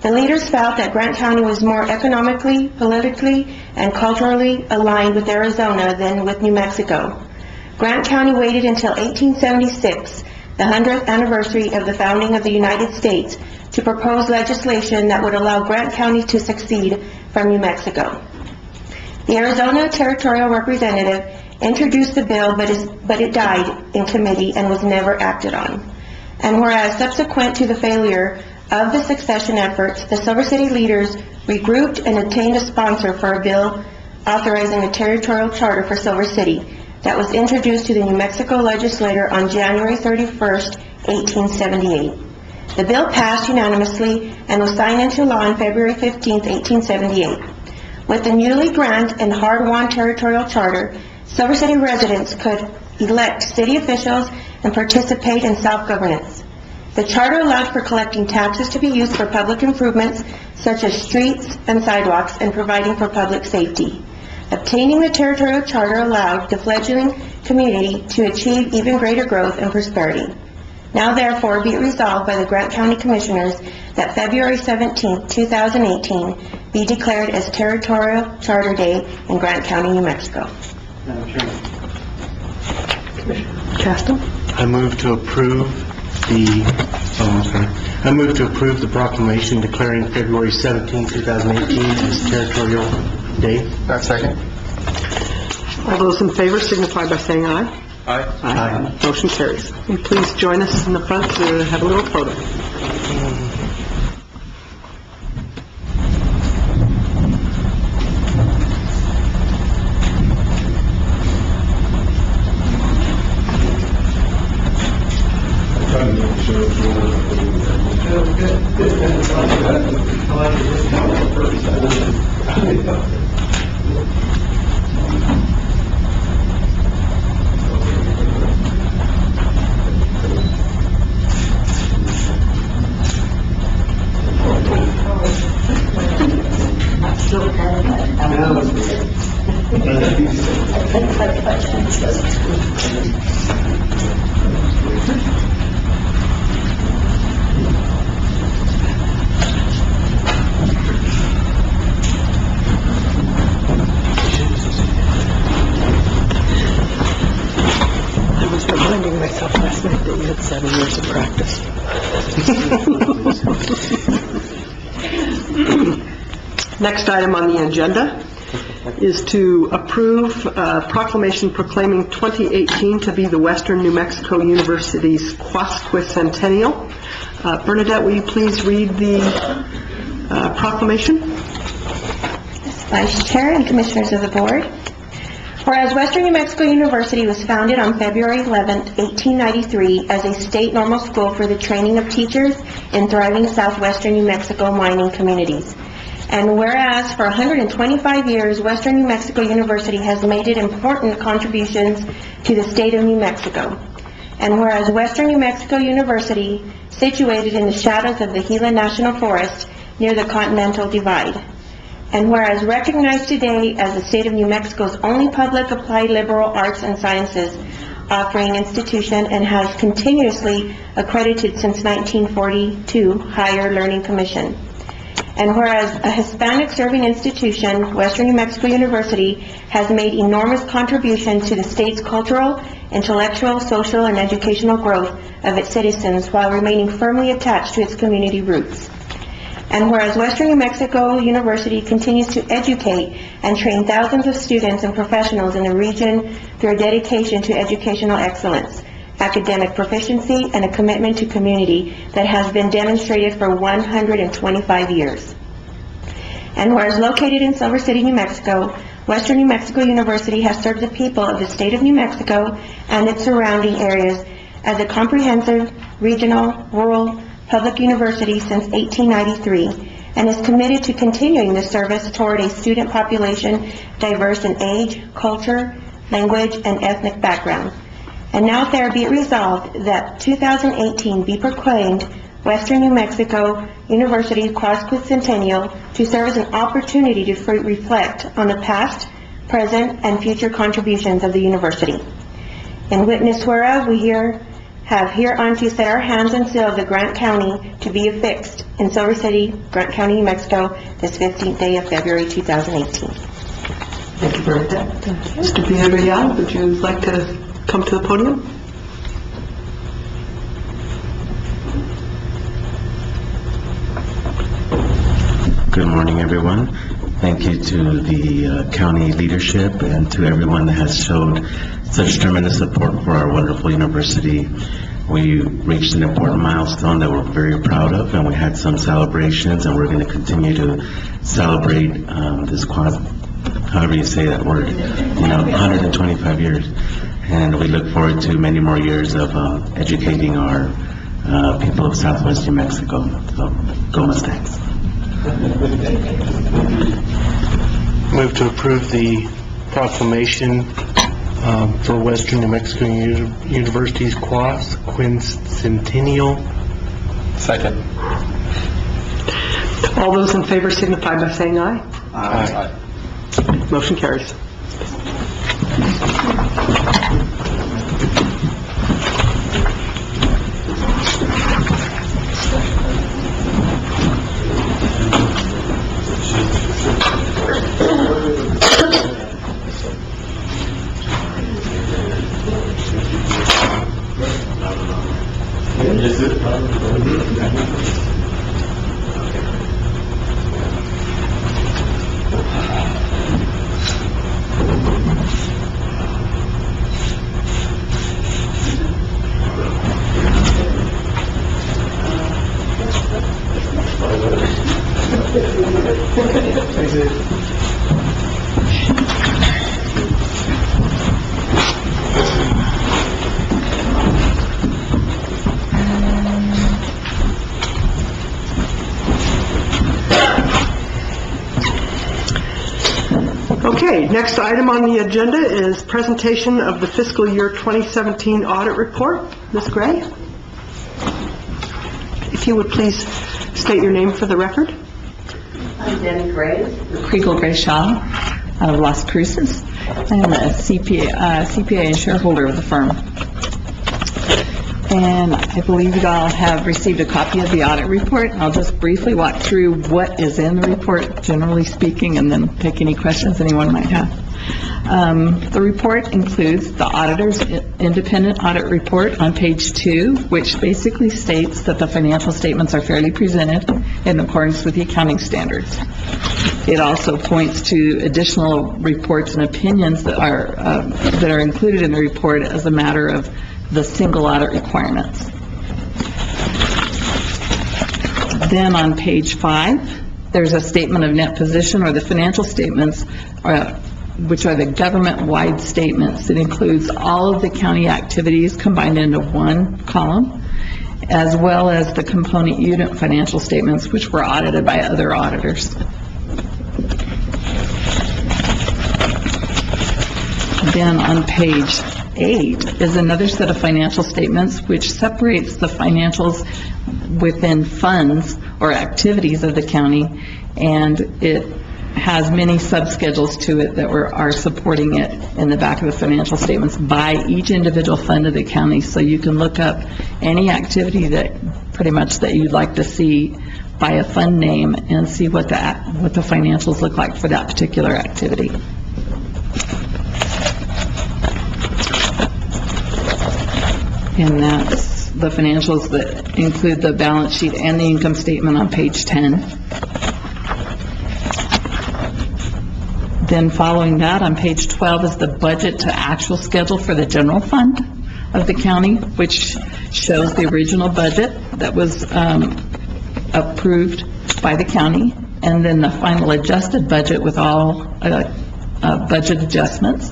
The leaders felt that Grant County was more economically, politically, and culturally aligned with Arizona than with New Mexico. Grant County waited until 1876, the 100th anniversary of the founding of the United States, to propose legislation that would allow Grant County to secede from New Mexico. The Arizona Territorial Representative introduced the bill, but it died in committee and was never acted on. And whereas subsequent to the failure of the succession efforts, the Silver City leaders regrouped and obtained a sponsor for a bill authorizing a territorial charter for Silver City that was introduced to the New Mexico legislature on January 31st, 1878. The bill passed unanimously and was signed into law on February 15th, 1878. With the newly granted and hard-won territorial charter, Silver City residents could elect city officials and participate in self-governance. The charter allowed for collecting taxes to be used for public improvements such as streets and sidewalks and providing for public safety. Obtaining the territorial charter allowed the fledgling community to achieve even greater growth and prosperity. Now therefore be it resolved by the Grant County Commissioners that February 17, 2018 be declared as Territorial Charter Day in Grant County, New Mexico. Madam Chairman. Caston? I move to approve the proclamation declaring February 17, 2018 as Territorial Day. Second. All those in favor signify by saying aye. Aye. Motion carries. And please join us in the front to have a little photo. I was reminding myself last night that you had 7 years of practice. Next item on the agenda is to approve proclamation proclaiming 2018 to be the Western New Mexico University's Quasquicentennial. Bernadette, will you please read the proclamation? Vice Chair and Commissioners of the Board. Whereas Western New Mexico University was founded on February 11, 1893 as a state normal school for the training of teachers in thriving southwestern New Mexico mining communities. And whereas for 125 years, Western New Mexico University has made important contributions to the state of New Mexico. And whereas Western New Mexico University, situated in the shadows of the Gila National Forest near the Continental Divide. And whereas recognized today as the state of New Mexico's only public applied liberal arts and sciences offering institution and has continuously accredited since 1942 Higher Learning Commission. And whereas a Hispanic serving institution, Western New Mexico University, has made enormous contributions to the state's cultural, intellectual, social, and educational growth of its citizens while remaining firmly attached to its community roots. And whereas Western New Mexico University continues to educate and train thousands of students and professionals in the region through a dedication to educational excellence, academic proficiency, and a commitment to community that has been demonstrated for 125 years. And whereas located in Silver City, New Mexico, Western New Mexico University has served the people of the state of New Mexico and its surrounding areas as a comprehensive, regional, rural, public university since 1893, and is committed to continuing the service toward a student population diverse in age, culture, language, and ethnic background. And now there be it resolved that 2018 be proclaimed Western New Mexico University Quasquicentennial to serve as an opportunity to reflect on the past, present, and future contributions of the university. In witness whereof, we have hereunto set our hands and seal of the Grant County to be affixed in Silver City, Grant County, New Mexico, this 15th day of February 2018. Thank you, Bernadette. Mr. Villarreal, would you like to come to the podium? Good morning, everyone. Thank you to the county leadership and to everyone that has showed such tremendous support for our wonderful university. We reached an important milestone that we're very proud of, and we had some celebrations, and we're going to continue to celebrate however you say that word, 125 years. And we look forward to many more years of educating our people of Southwest New Mexico. So, go Mustangs. Move to approve the proclamation for Western New Mexico University's Quasquicentennial. Second. All those in favor signify by saying aye. Aye. Motion carries. Okay, next item on the agenda is presentation of the fiscal year 2017 audit report. Ms. Gray? If you would please state your name for the record. I'm Debbie Gray, Kriegel Gray Shaw of Las Cruces. I'm a CPA and shareholder of the firm. And I believe you all have received a copy of the audit report. I'll just briefly walk through what is in the report, generally speaking, and then take any questions anyone might have. The report includes the auditor's independent audit report on page 2, which basically states that the financial statements are fairly presented in accordance with the accounting standards. It also points to additional reports and opinions that are included in the report as a matter of the single audit requirements. Then on page 5, there's a statement of net position, or the financial statements, which are the government-wide statements. It includes all of the county activities combined into one column, as well as the component unit financial statements, which were audited by other auditors. Then on page 8 is another set of financial statements which separates the financials within funds or activities of the county, and it has many subschedules to it that are supporting it in the back of the financial statements by each individual fund of the county. So you can look up any activity that pretty much that you'd like to see by a fund name and see what the financials look like for that particular activity. And that's the financials that include the balance sheet and the income statement on page 10. Then following that, on page 12 is the budget to actual schedule for the general fund of the county, which shows the original budget that was approved by the county, and then the final adjusted budget with all budget adjustments,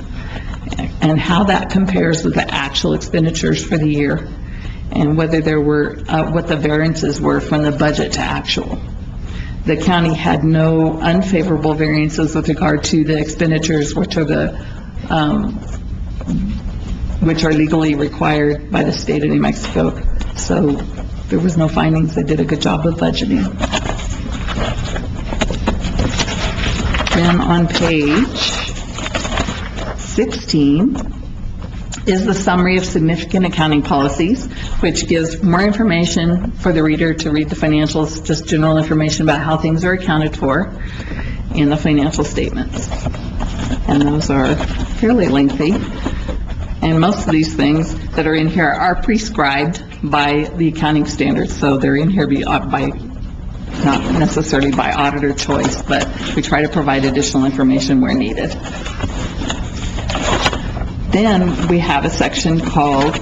and how that compares with the actual expenditures for the year, and whether there were, what the variances were from the budget to actual. The county had no unfavorable variances with regard to the expenditures, which are legally required by the state of New Mexico. So there was no findings. They did a good job of budgeting. Then on page 16 is the summary of significant accounting policies, which gives more information for the reader to read the financials, just general information about how things are accounted for in the financial statements. And those are fairly lengthy. And most of these things that are in here are prescribed by the accounting standards, so they're in here by not necessarily by auditor choice, but we try to provide additional information where needed. Then we have a section called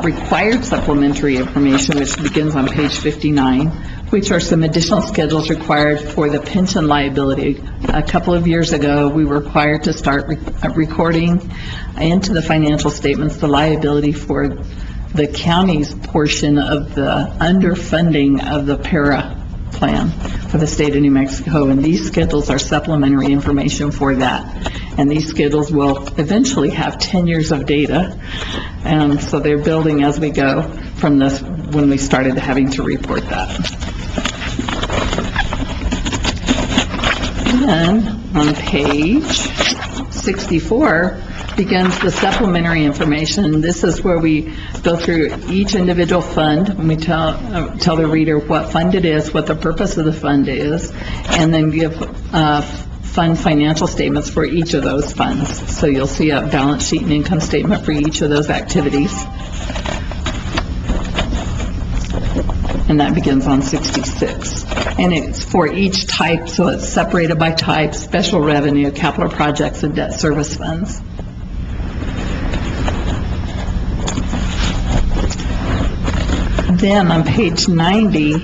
required supplementary information, which begins on page 59, which are some additional schedules required for the pension liability. A couple of years ago, we were required to start recording into the financial statements the liability for the county's portion of the underfunding of the para plan for the state of New Mexico, and these schedules are supplementary information for that. And these schedules will eventually have 10 years of data, and so they're building as we go from this when we started having to report that. Then on page 64 begins the supplementary information. This is where we go through each individual fund, and we tell the reader what fund it is, what the purpose of the fund is, and then give fund financial statements for each of those funds. So you'll see a balance sheet and income statement for each of those activities. And that begins on 66. And it's for each type, so it's separated by type: special revenue, capital projects, and debt service funds. Then on page 90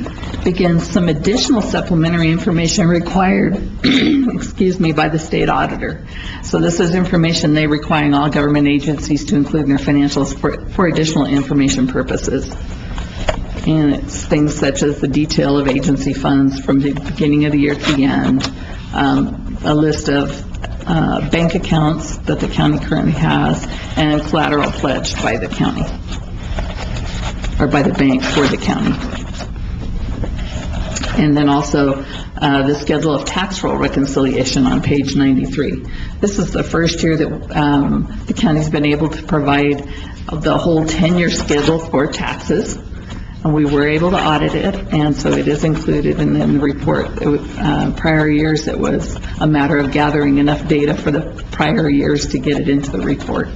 begins some additional supplementary information required, by the state auditor. So this is information they requiring all government agencies to include in their financials for additional information purposes. And it's things such as the detail of agency funds from the beginning of the year to the end, a list of bank accounts that the county currently has, and collateral pledged by the county, or by the bank for the county. And then also the schedule of tax roll reconciliation on page 93. This is the first year that the county's been able to provide the whole 10-year schedule for taxes. And we were able to audit it, and so it is included in the report. Prior years, it was a matter of gathering enough data for the prior years to get it into the report.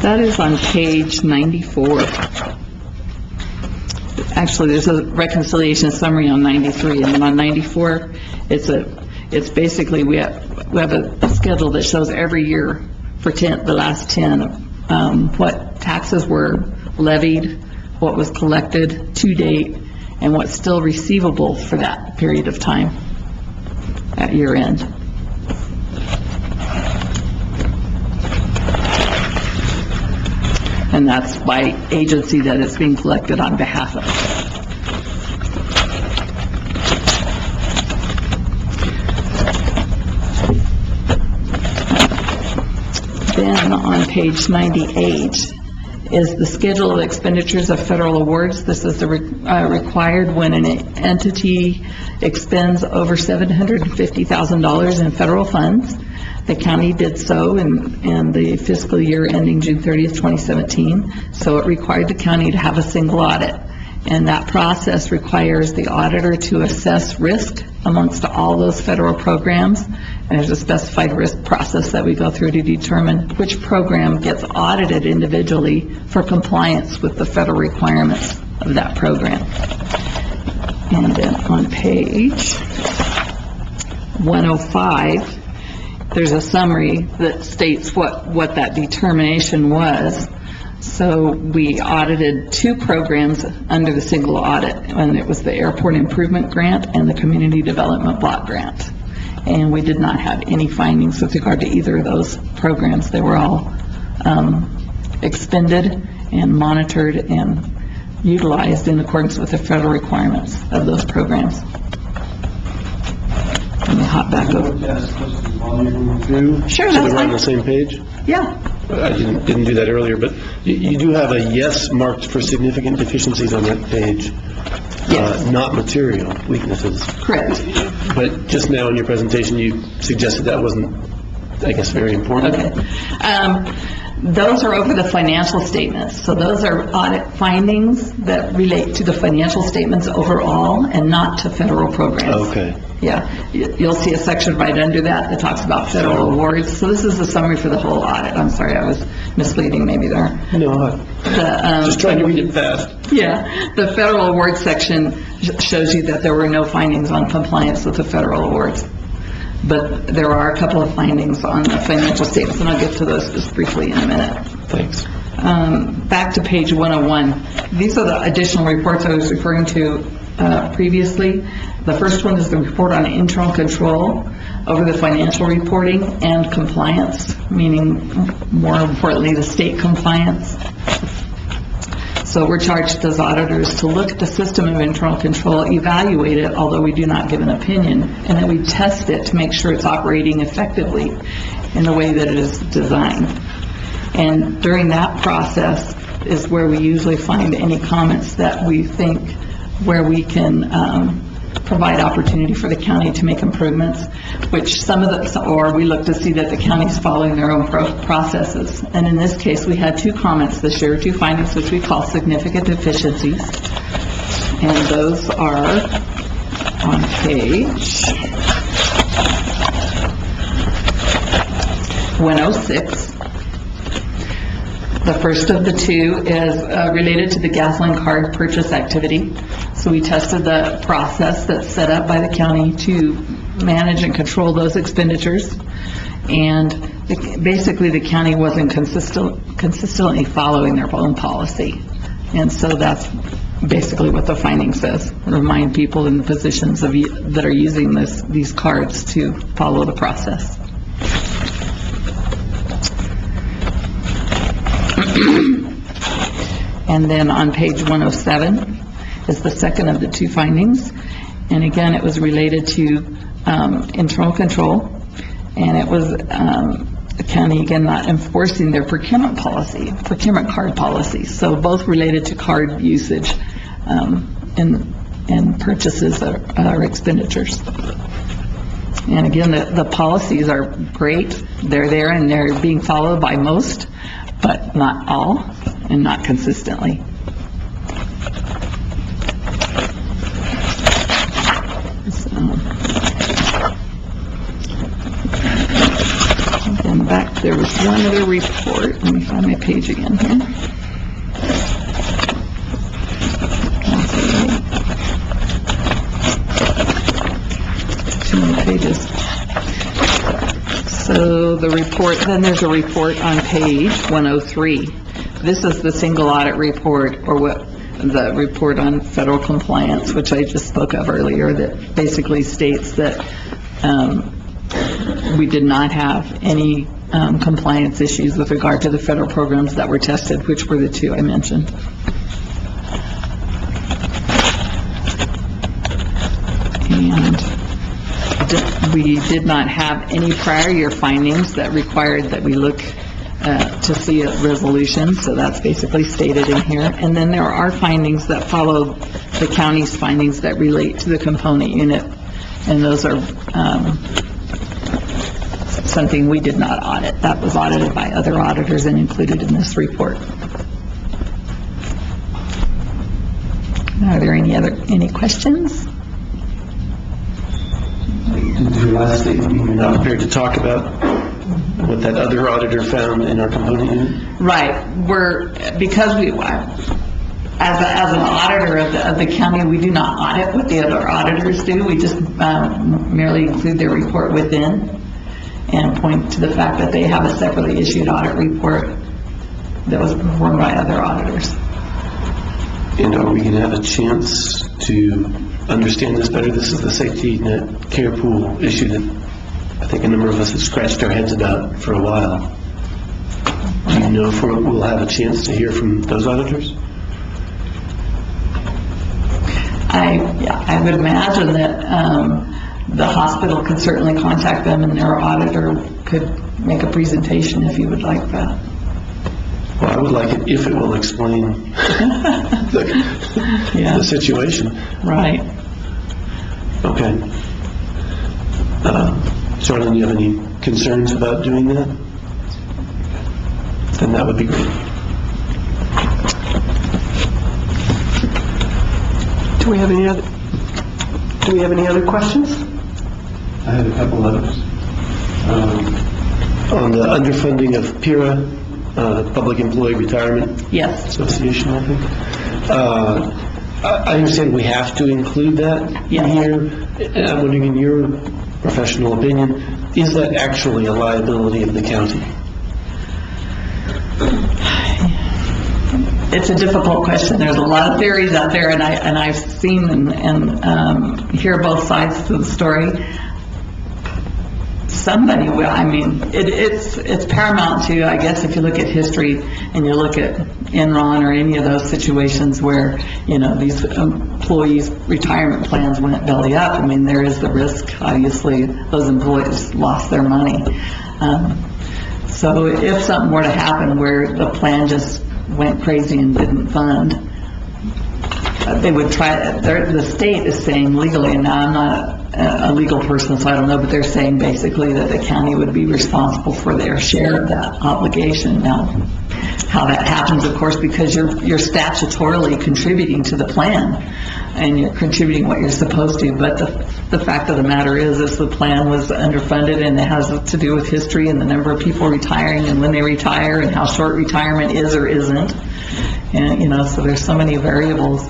That is on page 94. Actually, there's a reconciliation summary on 93, and then on 94, it's basically, we have a schedule that shows every year for the last 10, what taxes were levied, what was collected to date, and what's still receivable for that period of time at year end. And that's by agency that it's being collected on behalf of. Then on page 98 is the schedule of expenditures of federal awards. This is the required when an entity expends over $750,000 in federal funds. The county did so in the fiscal year ending June 30th, 2017. So it required the county to have a single audit. And that process requires the auditor to assess risk amongst all those federal programs. And there's a specified risk process that we go through to determine which program gets audited individually for compliance with the federal requirements of that program. And then on page 105, there's a summary that states what that determination was. So we audited 2 programs under the single audit, and it was the Airport Improvement Grant and the Community Development Block Grant. And we did not have any findings with regard to either of those programs. They were all expended and monitored and utilized in accordance with the federal requirements of those programs. Let me hop back over. So Sure, that's we're on fine. the same page? Yeah. I didn't do that earlier, but you do have a yes marked for significant deficiencies on that page. Yes. Not material weaknesses. Correct. But just now in your presentation, you suggested that wasn't, I guess, very important. Okay. Those are over the financial statements. So those are audit findings that relate to the financial statements overall and not to federal programs. Okay. Yeah. You'll see a section right under that that talks about federal awards. So this is a summary for the whole audit. I'm sorry, I was misleading maybe there. No, just trying to read it fast. Yeah. The federal awards section shows you that there were no findings on compliance with the federal awards. But there are a couple of findings on the financial statements, and I'll get to those just briefly in a minute. Thanks. Back to page 101. These are the additional reports I was referring to previously. The first one is the report on internal control over the financial reporting and compliance, meaning more importantly the state compliance. So we're charged as auditors to look at the system of internal control, evaluate it, although we do not give an opinion, and then we test it to make sure it's operating effectively in the way that it is designed. And during that process is where we usually find any comments that we think where we can provide opportunity for the county to make improvements, which or we look to see that the county's following their own processes. And in this case, we had 2 comments this year, 2 findings which we call significant deficiencies. And those are on page 106. The first of the 2 is related to the gasoline card purchase activity. So we tested the process that's set up by the county to manage and control those expenditures. And basically the county wasn't consistently following their own policy. And so that's basically what the finding says. Remind people in the positions that are using these cards to follow the process. And then on page 107 is the second of the two findings. And again, it was related to internal control. And it was the county, again, not enforcing their procurement card policy. So both related to card usage and purchases or expenditures. And again, the policies are great. They're there and they're being followed by most, but not all, and not consistently. And back, there was one other report. Let me find my page again here. 2 more pages. So the report, then there's a report on page 103. This is the single audit report, or what the report on federal compliance, which I just spoke of earlier, that basically states that we did not have any compliance issues with regard to the federal programs that were tested, which were the 2 I mentioned. And we did not have any prior year findings that required that we look to see a resolution, so that's basically stated in here. And then there are findings that follow the county's findings that relate to the component unit, and those are something we did not audit. That was audited by other auditors and included in this report. Are there any questions? Your last statement, you're not prepared to talk about what that other auditor found in our component unit? Right. Because we, as an auditor of the county, we do not audit what the other auditors do. We just merely include their report within and point to the fact that they have a separately issued audit report that was performed by other auditors. And are we going to have a chance to understand this better? This is the safety net care pool issue that I think a number of us have scratched our heads about for a while. Do you know if we'll have a chance to hear from those auditors? I would imagine that the hospital could certainly contact them, and their auditor could make a presentation if you would like that. Well, I would like it if it will explain the situation. Right. Okay. Charlene, do you have any concerns about doing that? Then that would be great. Do we have any other questions? I have a couple others. On the underfunding of PIRA, the Public Employee Retirement Association, I think. I understand we have to include that here. And I'm wondering, in your professional opinion, is that actually a liability of the county? It's a difficult question. There's a lot of theories out there, and I've seen and hear both sides to the story. Somebody will. I mean, it's paramount to, I guess, if you look at history and you look at Enron or any of those situations where, these employees' retirement plans went belly up. I mean, there is the risk, obviously, those employees lost their money. So if something were to happen where the plan just went crazy and didn't fund, they would try. The state is saying legally, and now I'm not a legal person, so I don't know, but they're saying basically that the county would be responsible for their share of that obligation. Now, how that happens, of course, because you're statutorily contributing to the plan, and you're contributing what you're supposed to, but the fact of the matter is the plan was underfunded, and it has to do with history and the number of people retiring and when they retire and how short retirement is or isn't. And, so there's so many variables.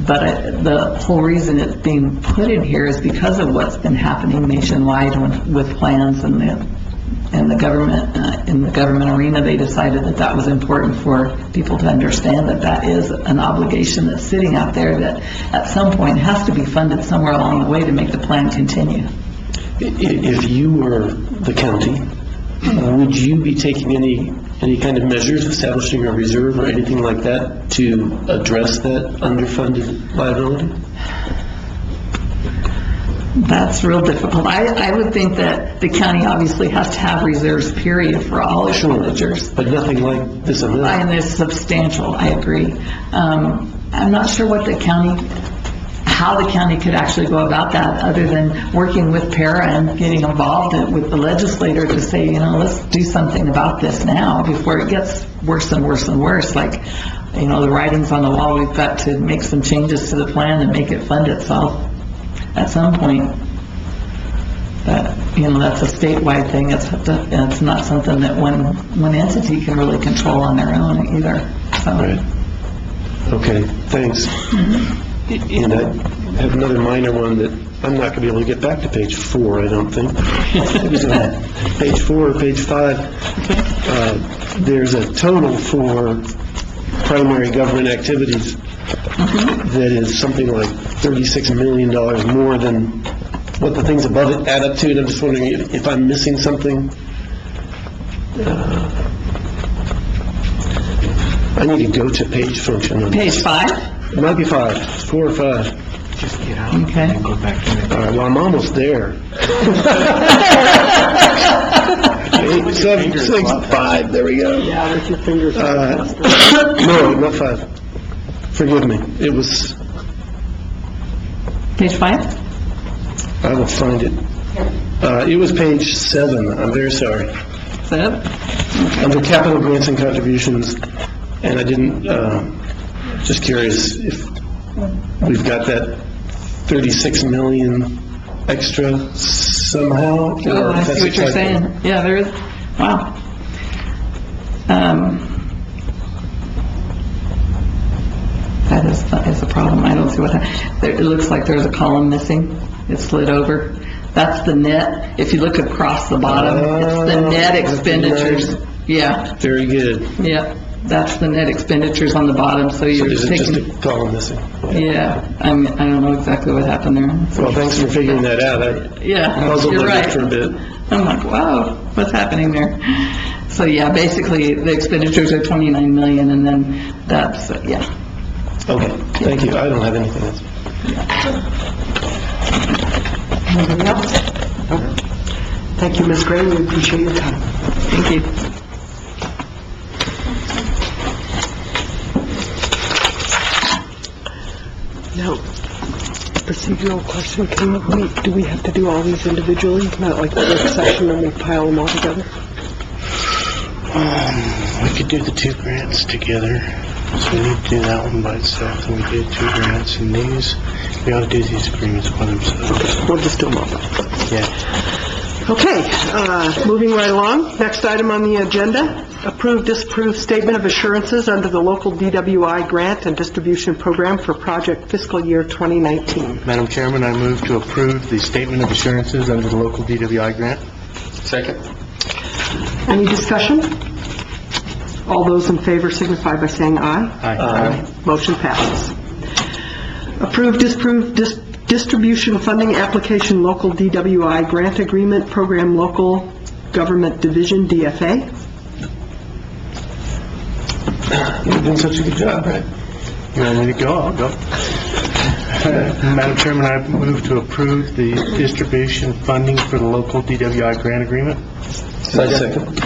But the whole reason it's being put in here is because of what's been happening nationwide with plans and in the government arena, they decided that that was important for people to understand that that is an obligation that's sitting out there that at some point has to be funded somewhere along the way to make the plan continue. If you were the county, would you be taking any kind of measures, establishing a reserve or anything like that to address that underfunded liability? That's real difficult. I would think that the county obviously has to have reserves, period, for all expenditures. But nothing like this amount. And it's substantial, I agree. I'm not sure how the county could actually go about that, other than working with PARA and getting involved with the legislator to say, let's do something about this now before it gets worse and worse and worse. Like, the writing's on the wall, we've got to make some changes to the plan and make it fund itself at some point. But, that's a statewide thing. It's not something that one entity can really control on their own either. So. Right. Okay, thanks. And I have another minor one that I'm not going to be able to get back to page 4, I don't think. It was on page 4 or page 5. There's a total for primary government activities that is something like $36 million more than what the things above it add up to, and I'm just wondering if I'm missing something. I need to go to page function on Page this. 5? It might be 5, 4 or 5. Just get out Okay. and go back to it. All right, well, I'm almost there. 8, 7, 6, 5, there we go. Yeah, with your fingers. No, not 5. Forgive me. It was, Page 5? I will find it. It was page 7. I'm very sorry. 7? Under capital grants and contributions, and I didn't, just curious if we've got that 36 million extra somehow? Oh, or I if that's see what a you're typo. saying. Yeah, there is. Wow. That is a problem. I don't see what it looks like there's a column missing. It's slid over. That's the net. If you look across the bottom, it's the net expenditures. Yeah. Very good. Yeah. That's the net expenditures on the bottom, so So you're is it just taking... a column missing? Yeah. I don't know exactly what happened there. Well, thanks for figuring that out. Yeah, Puzzled you're my head right. for a bit. I'm like, wow, what's happening there? So, yeah, basically, the expenditures are 29 million, and then that's, yeah. Okay, thank you. I don't have anything else. Anything else? Thank you, Ms. Gray. We appreciate your time. Thank you. Now, procedural question, do we have to do all these individually? Not like the work session and we pile them all together? We could do the 2 grants together. So we need to do that one by itself, and we did 2 grants, and these, we ought to do these agreements by themselves. We'll just do them all. Yeah. Okay, moving right along. Next item on the agenda, approve, disapprove statement of assurances under the local DWI grant and distribution program for project fiscal year 2019. Madam Chairman, I move to approve the statement of assurances under the local DWI grant. Second. Any discussion? All those in favor signify by saying aye. Aye. Motion passes. Approve, disapprove, distribution funding application local DWI grant agreement program local government division DFA. You've done such a good job, Brad. You want me to go? I'll go. Madam Chairman, I move to approve the distribution funding for the local DWI grant agreement. Second.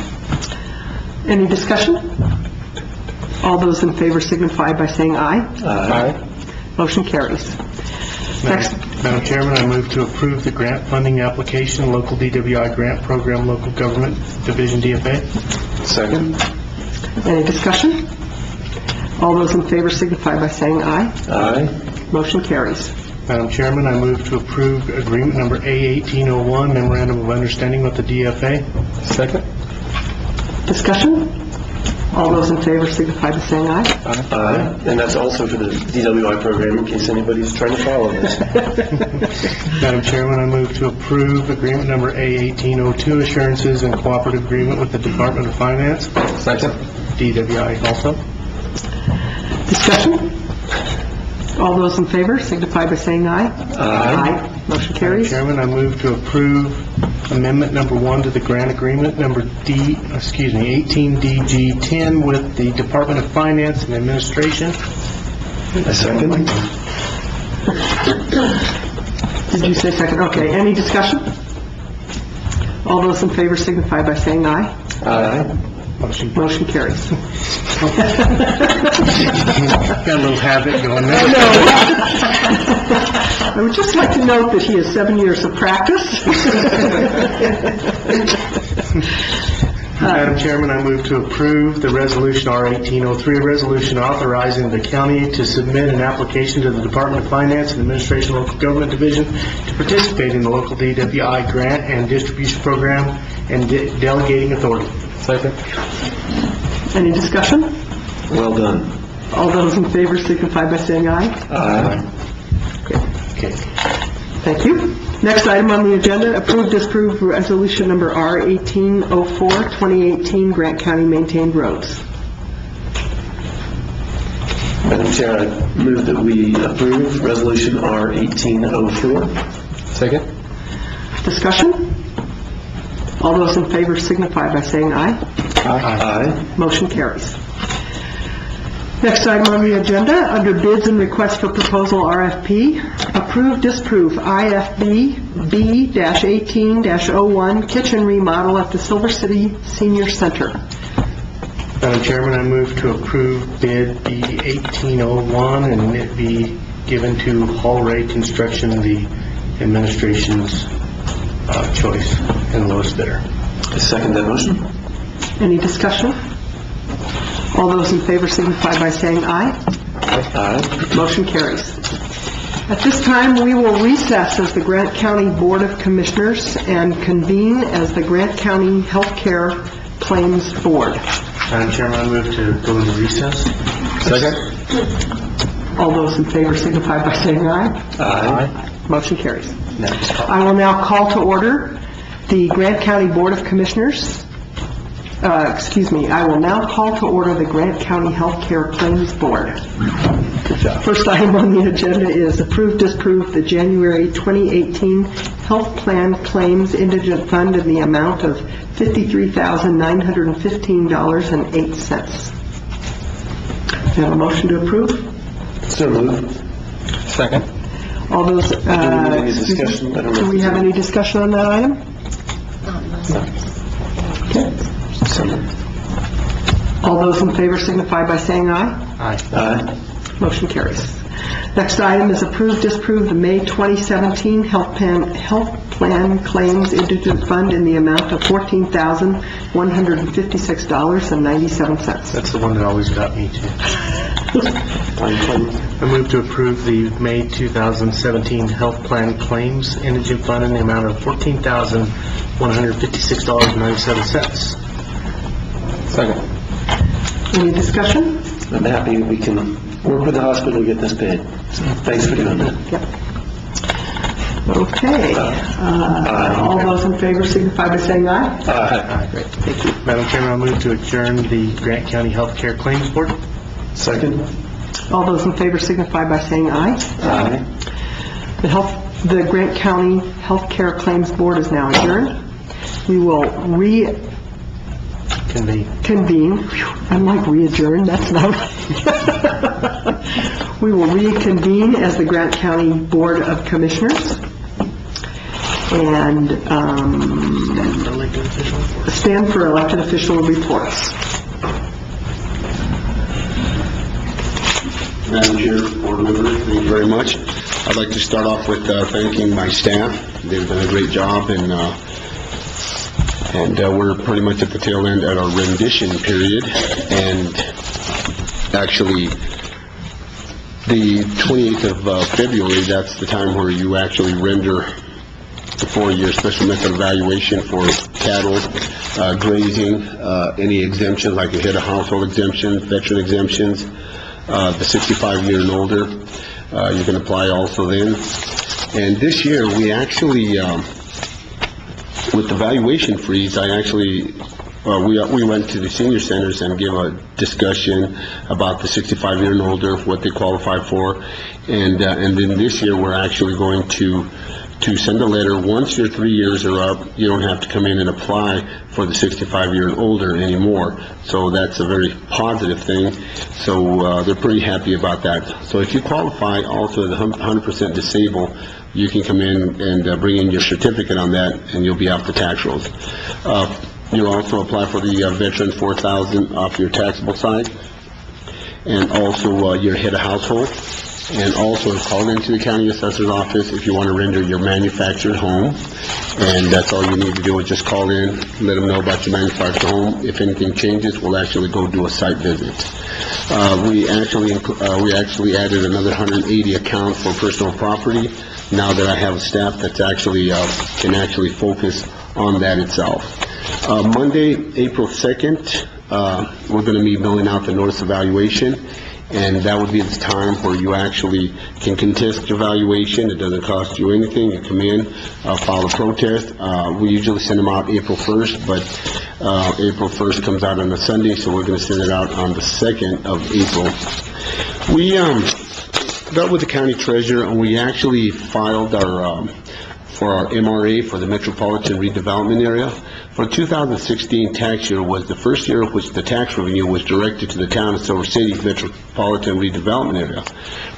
Any discussion? All those in favor signify by saying aye. Aye. Motion carries. Next, Madam Chairman, I move to approve the grant funding application, local DWI grant program, local government division DFA. Second. any discussion? All those in favor signify by saying aye. Aye. Motion carries. Madam Chairman, I move to approve agreement number A1801, memorandum of understanding with the DFA. Second. Discussion? All those in favor signify by saying aye. Aye. And that's also for the DWI program, in case anybody's trying to follow this. Madam Chairman, I move to approve agreement number A1802, assurances and cooperative agreement with the Department of Finance. Second. DWI also. Discussion? All those in favor signify by saying aye. Aye. Motion Madam carries. Chairman, I move to approve amendment number 1 to the grant agreement number 18DG10 with the Department of Finance and Administration. A second. Did you say second? Okay, any discussion? All those in favor signify by saying aye. Aye. Motion carries. Got a little habit going there. I would just like to note that he has 7 years of practice. Madam Chairman, I move to approve the resolution R1803, a resolution authorizing the county to submit an application to the Department of Finance and Administration Local Government Division to participate in the local DWI grant and distribution program and delegating authority. Second. Any discussion? Well done. All those in favor signify by saying aye. Aye. Okay. Thank you. Next item on the agenda, approve, disapprove resolution number R1804, 2018, Grant County maintained roads. Madam Chair, I move that we approve resolution R1804. Second. Discussion? All those in favor signify by saying aye. Aye. Motion carries. Next item on the agenda, under bids and requests for proposal RFP, approve, disapprove IFB B-18-01 kitchen remodel at the Silver City Senior Center. Madam Chairman, I move to approve bid B1801 and it be given to Hall Ray Construction, the administration's choice and lowest bidder. I second that motion. Any discussion? All those in favor signify by saying aye. Aye. Motion carries. At this time, we will recess as the Grant County Board of Commissioners and convene as the Grant County Healthcare Claims Board. Madam Chairman, I move to go into recess. Second. All those in favor signify by saying aye. Aye. Motion carries. I will now call to order the Grant County Board of Commissioners. I will now call to order the Grant County Healthcare Claims Board. Good job. First item on the agenda is approve, disapprove the January 2018 Health Plan Claims Indigent Fund in the amount of $53,915.08. Do you have a motion to approve? So moved. Second. All those, Do we have any discussion? I don't know do we if have any discussion on that item? Okay. All those in favor signify by saying aye. Aye. Aye. Motion carries. Next item is approve, disapprove the May 2017 Health Plan Claims Indigent Fund in the amount of $14,156.97. That's the one that always got me too. I move to approve the May 2017 Health Plan Claims Indigent Fund in the amount of $14,156.97. Second. Any discussion? I'm happy we can work with the hospital to get this paid. So thanks for doing that. Okay. All those in favor signify by saying aye. Aye. Great. Thank you. Madam Chairman, I move to adjourn the Grant County Healthcare Claims Board. Second. All those in favor signify by saying aye. Aye. The Grant County Healthcare Claims Board is now adjourned. We will convene. I'm like re-adjourn, that's not right. We will reconvene as the Grant County Board of Commissioners and stand for elected official reports. Madam Chair, board members, thank you very much. I'd like to start off with thanking my staff. They've done a great job, and we're pretty much at the tail end at our rendition period. And actually, the 28th of February, that's the time where you actually render the 4-year special method evaluation for cattle, grazing, any exemptions like a head of household exemptions, veteran exemptions, the 65-year and older. You can apply also then. And this year, we actually, with the valuation freeze, we went to the senior centers and gave a discussion about the 65-year and older, what they qualify for. And then this year, we're actually going to send a letter. Once your 3 years are up, you don't have to come in and apply for the 65-year and older anymore. So that's a very positive thing. So they're pretty happy about that. So if you qualify also as 100% disabled, you can come in and bring in your certificate on that, and you'll be off the tax rolls. You'll also apply for the veteran $4,000 off your taxable side, and also your head of household. And also call into the county assessor's office if you want to render your manufactured home. And that's all you need to do is just call in, let them know about your manufactured home. If anything changes, we'll actually go do a site visit. We actually added another 180 accounts for personal property. Now that I have a staff that's actually can actually focus on that itself. Monday, April 2nd, we're going to be mailing out the notice of evaluation. And that would be the time where you actually can contest your valuation. It doesn't cost you anything. You come in, file a protest. We usually send them out April 1st, but April 1st comes out on a Sunday, so we're going to send it out on the 2nd of April. We got with the county treasurer, and we actually filed for our MRA for the Metropolitan Redevelopment Area. For 2016 tax year was the first year in which the tax revenue was directed to the town of Silver City's Metropolitan Redevelopment Area.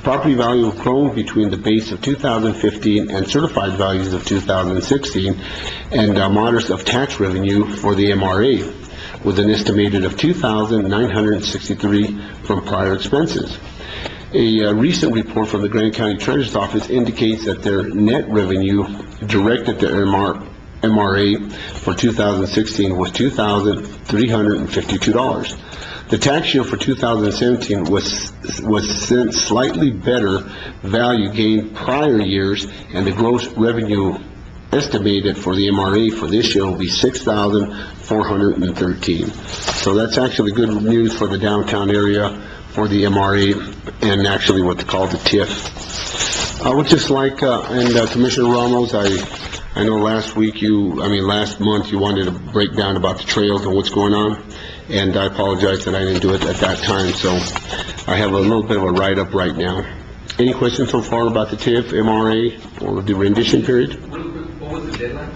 Property value have grown between the base of 2015 and certified values of 2016, and models of tax revenue for the MRA with an estimated of $2,963 from prior expenses. A recent report from the Grand County Treasurer's Office indicates that their net revenue directed to MRA for 2016 was $2,352. The tax year for 2017 was slightly better value gained prior years, and the gross revenue estimated for the MRA for this year will be $6,413. So that's actually good news for the downtown area for the MRA, and actually what they call the TIF. I would just like, and Commissioner Ramos, I know last month you wanted to break down about the trails and what's going on, and I apologize that I didn't do it at that time, so I have a little bit of a write-up right now. Any questions so far about the TIF, MRA, or the rendition period? What was the deadline?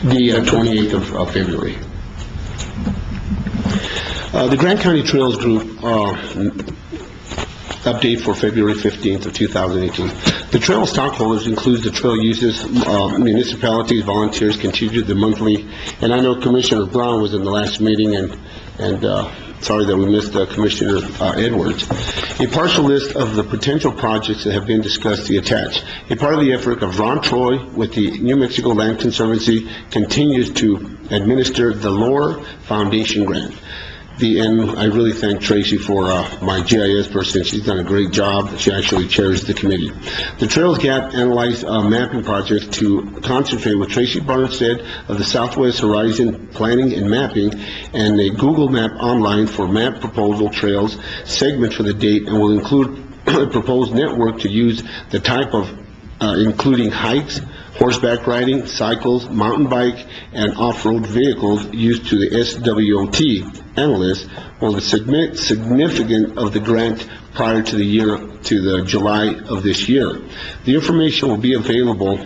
The 28th of February. The Grand County Trails Group update for February 15th of 2018. The trail stockholders includes the trail users, municipalities, volunteers, contribute the monthly, and I know Commissioner Brown was in the last meeting, and sorry that we missed Commissioner Edwards. A partial list of the potential projects that have been discussed is attached. A part of the effort of Ron Troy with the New Mexico Land Conservancy continues to administer the Lore Foundation grant. And I really thank Tracy for my GIS person. She's done a great job. She actually chairs the committee. The Trails Gap analyzed mapping project to concentrate with Tracy Barnstead of the Southwest Horizon Planning and Mapping, and a Google Map online for map proposal trails segment for the date, and will include a proposed network to use the type of including hikes, horseback riding, cycles, mountain bike, and off-road vehicles used to the SWOT analysts, or the significance of the grant prior to the July of this year. The information will be available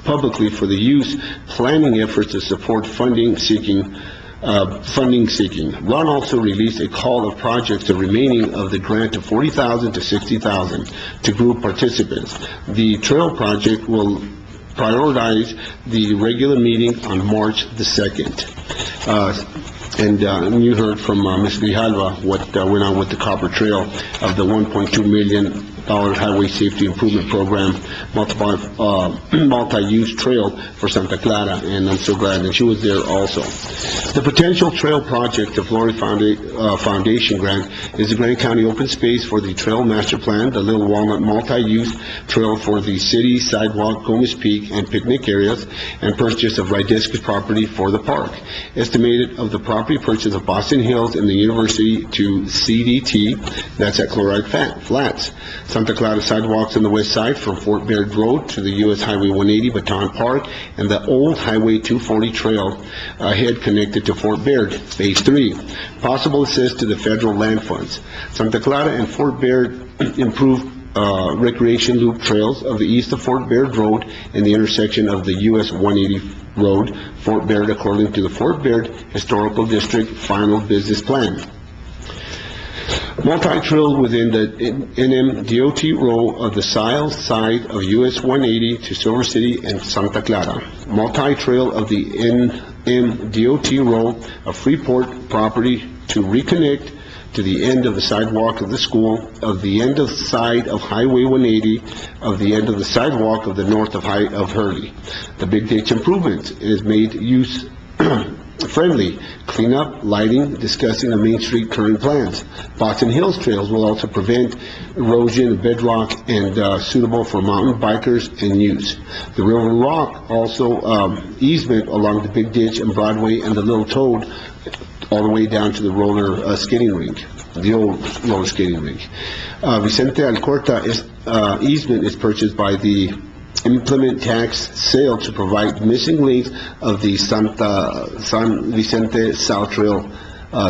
publicly for the use planning efforts to support funding seeking. Ron also released a call of projects, the remaining of the grant of $40,000 to $60,000 to group participants. The trail project will prioritize the regular meeting on March the 2nd. And you heard from Ms. Grijalva what went on with the Copper Trail of the $1.2 million highway safety improvement program, multi-use trail for Santa Clara, and I'm so glad that she was there also. The potential trail project, the Florida Foundation grant, is the Grant County Open Space for the Trail Master Plan, the Little Walnut multi-use trail for the city, sidewalk, Gomez Peak, and picnic areas, and purchase of Rydiscus property for the park. Estimated of the property purchase of Boston Hills and the University to CDT, that's at Chloride Flats. Santa Clara sidewalks on the west side from Fort Baird Road to the US Highway 180 Baton Park, and the old Highway 240 trail ahead connected to Fort Baird, Phase 3. Possible assist to the federal land funds. Santa Clara and Fort Baird improved recreation loop trails of the east of Fort Baird Road and the intersection of the US 180 Road, Fort Baird, according to the Fort Baird Historical District Final Business Plan. Multi-trail within the NMDOT row of the south side of US 180 to Silver City and Santa Clara. Multi-trail of the NMDOT row of Freeport property to reconnect to the end of the sidewalk of the school, of the end of the side of Highway 180, of the end of the sidewalk of the north of Hurley. The Big Ditch improvement is made use friendly, cleanup, lighting, discussing the Main Street current plans. Boston Hills trails will also prevent erosion of bedrock and suitable for mountain bikers and use. The River Rock also easement along the Big Ditch and Broadway and the Little Toad all the way down to the roller skating rink, the old roller skating rink. Vicente Alcorta easement is purchased by the implement tax sale to provide missing links of the San Vicente South Trail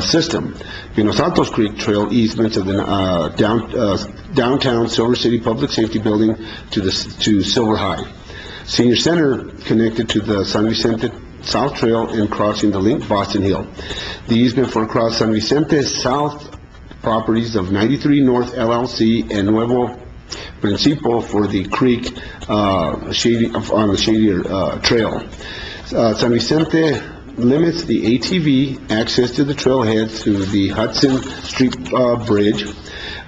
system. Pino Santos Creek Trail easements of the downtown Silver City Public Safety Building to Silver High. Senior Center connected to the San Vicente South Trail and crossing the link Boston Hill. The easement for across San Vicente South properties of 93 North LLC and Nuevo Principio for the creek on the shadier trail. San Vicente limits the ATV access to the trailhead through the Hudson Street Bridge.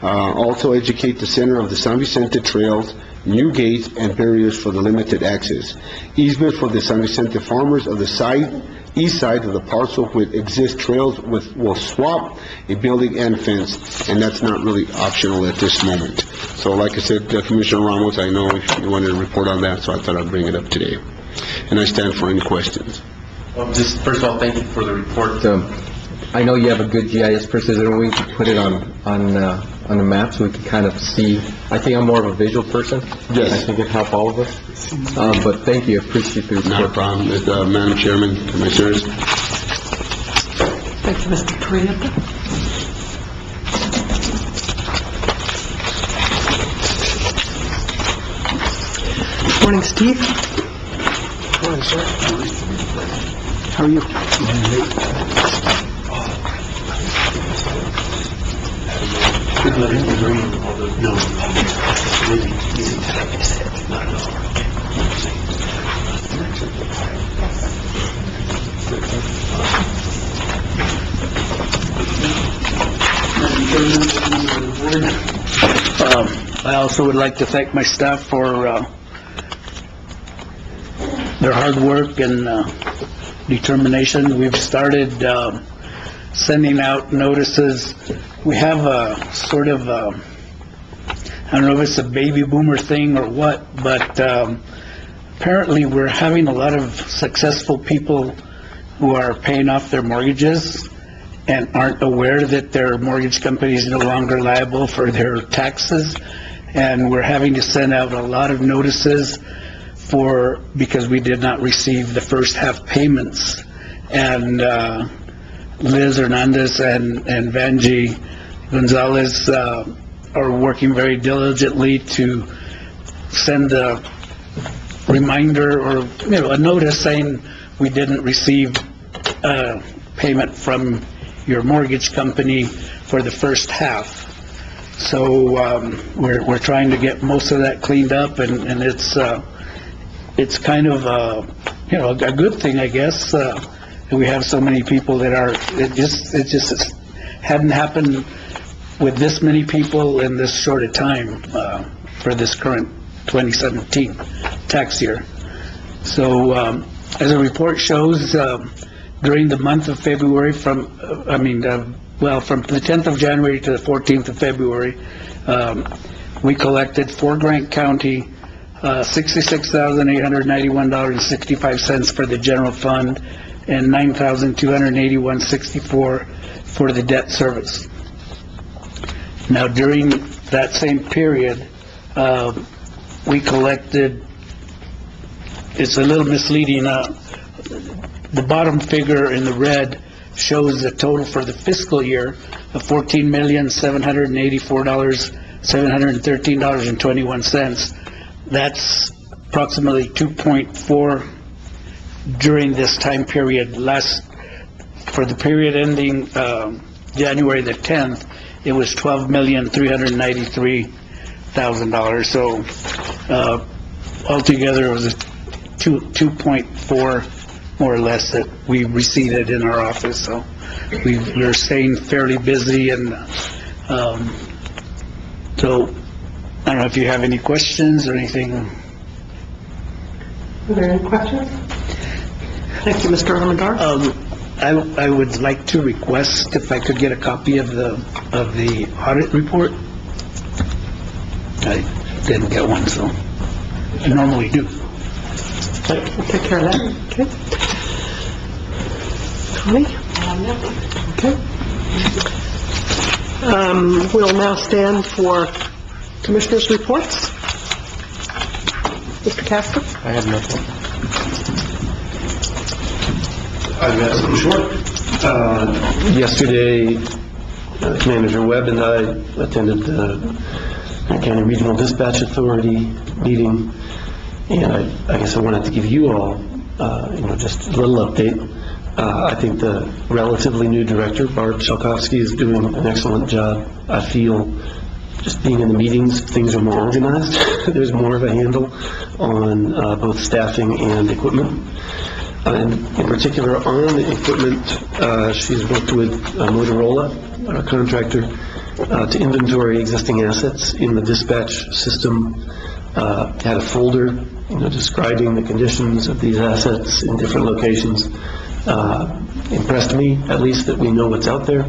Also educate the center of the San Vicente trails, new gates and barriers for the limited access. Easement for the San Vicente farmers of the east side of the parcel with exist trails will swap a building and fence, and that's not really optional at this moment. So like I said, Commissioner Ramos, I know you wanted to report on that, so I thought I'd bring it up today. And I stand for any questions. Well, just first of all, thank you for the report. I know you have a good GIS precision. We can put it on the map so we can kind of see. I think I'm more of a visual person. Yes. I think it'd help all of us. But thank you. Appreciate the report. Not a problem. Madam Chairman, Commissioners. Thank you, Mr. Correa. Morning, Steve. Morning, sir. How are you? I also would like to thank my staff for their hard work and determination. We've started sending out notices. We have a sort of, I don't know if it's a baby boomer thing or what, but apparently we're having a lot of successful people who are paying off their mortgages and aren't aware that their mortgage company is no longer liable for their taxes. And we're having to send out a lot of notices because we did not receive the first half payments. And Liz Hernandez and Vanjie Gonzalez are working very diligently to send a reminder or, a notice saying we didn't receive payment from your mortgage company for the first half. So we're trying to get most of that cleaned up, and it's kind of a good thing, I guess. That we have so many people that are, it just hadn't happened with this many people in this short a time for this current 2017 tax year. So, as the report shows, during the month of February from the 10th of January to the 14th of February, we collected for Grant County $66,891.65 for the general fund and $9,281.64 for the debt service. Now, during that same period, we collected, it's a little misleading, the bottom figure in the red shows the total for the fiscal year of $14,784,713.21. That's approximately 2.4 during this time period. For the period ending January the 10th, it was $12,393,000. So altogether, it was a 2.4 more or less that we received in our office. So we're staying fairly busy, and so I don't know if you have any questions or anything. Are there any questions? Thank you, Mr. Armendar. I would like to request if I could get a copy of the audit report. I didn't get one, so I normally do. Okay, we'll take care of that. Okay. Connie? Okay. We'll now stand for commissioners' reports. Mr. Castor? I have nothing. I've got something short. Yesterday, Manager Webb and I attended the Grant County Regional Dispatch Authority meeting, and I guess I wanted to give you all, just a little update. I think the relatively new director, Barb Shalkovsky, is doing an excellent job. I feel just being in the meetings, things are more organized. There's more of a handle on both staffing and equipment. And in particular, on the equipment, she's worked with Motorola, our contractor, to inventory existing assets in the dispatch system. Had a folder, describing the conditions of these assets in different locations. Impressed me, at least, that we know what's out there.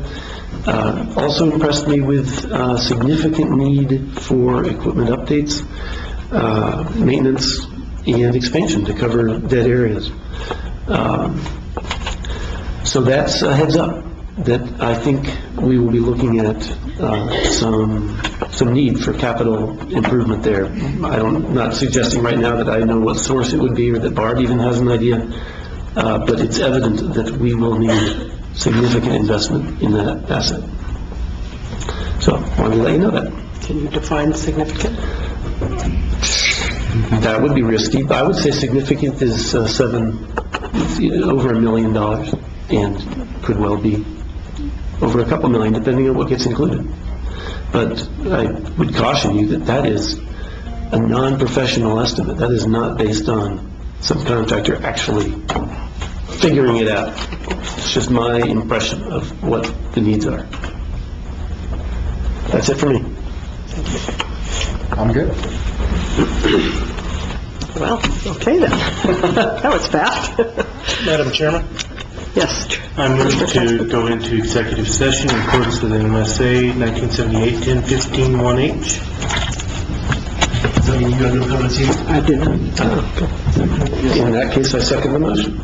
Also impressed me with significant need for equipment updates, maintenance, and expansion to cover dead areas. So that's a heads up that I think we will be looking at some need for capital improvement there. I'm not suggesting right now that I know what source it would be or that Barb even has an idea, but it's evident that we will need significant investment in that asset. So I wanted to let you know that. Can you define significant? That would be risky, but I would say significant is over $1 million, and could well be over a couple million, depending on what gets included. But I would caution you that that is a non-professional estimate. That is not based on some contractor actually figuring it out. It's just my impression of what the needs are. That's it for me. I'm good. Well, okay then. That was fast. Madam Chairman? Yes. I move to go into executive session in accordance with NMSA 1978-10-15-1H. So you got no comments here? I didn't. In that case, I second the motion.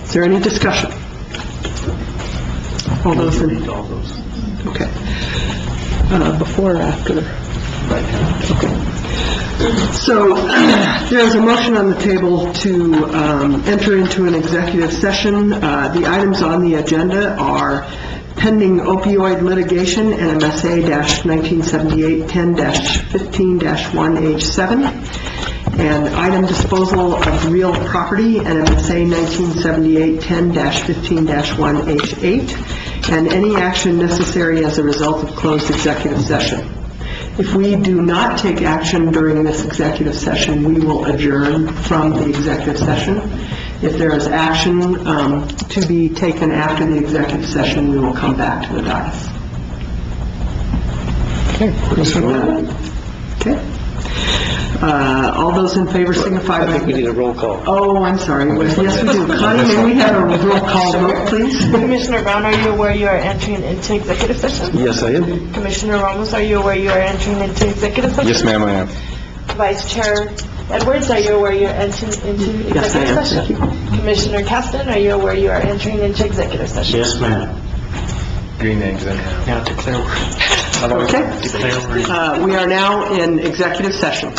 Is there any discussion? All those in... Okay. Before or after? Okay. So there's a motion on the table to enter into an executive session. The items on the agenda are pending opioid litigation, NMSA-1978-10-15-1H7, and item disposal of real property, NMSA 1978-10-15-1H8, and any action necessary as a result of closed executive session. If we do not take action during this executive session, we will adjourn from the executive session. If there is action to be taken after the executive session, we will come back to the dais. Okay. All those in favor signify by... I think we need a roll call. Oh, I'm sorry. Yes, we do. Connie, may we have a roll call vote, please? Commissioner Brown, are you aware you are entering into executive session? Yes, I am. Commissioner Ramos, are you aware you are entering into executive session? Yes, ma'am, I am. Vice Chair Edwards, are you aware you're entering into Yes, I executive am. session? Commissioner Caston, are you aware you are entering into executive session? Yes, ma'am. Green eggs in. Now declare. Okay. We are now in executive session.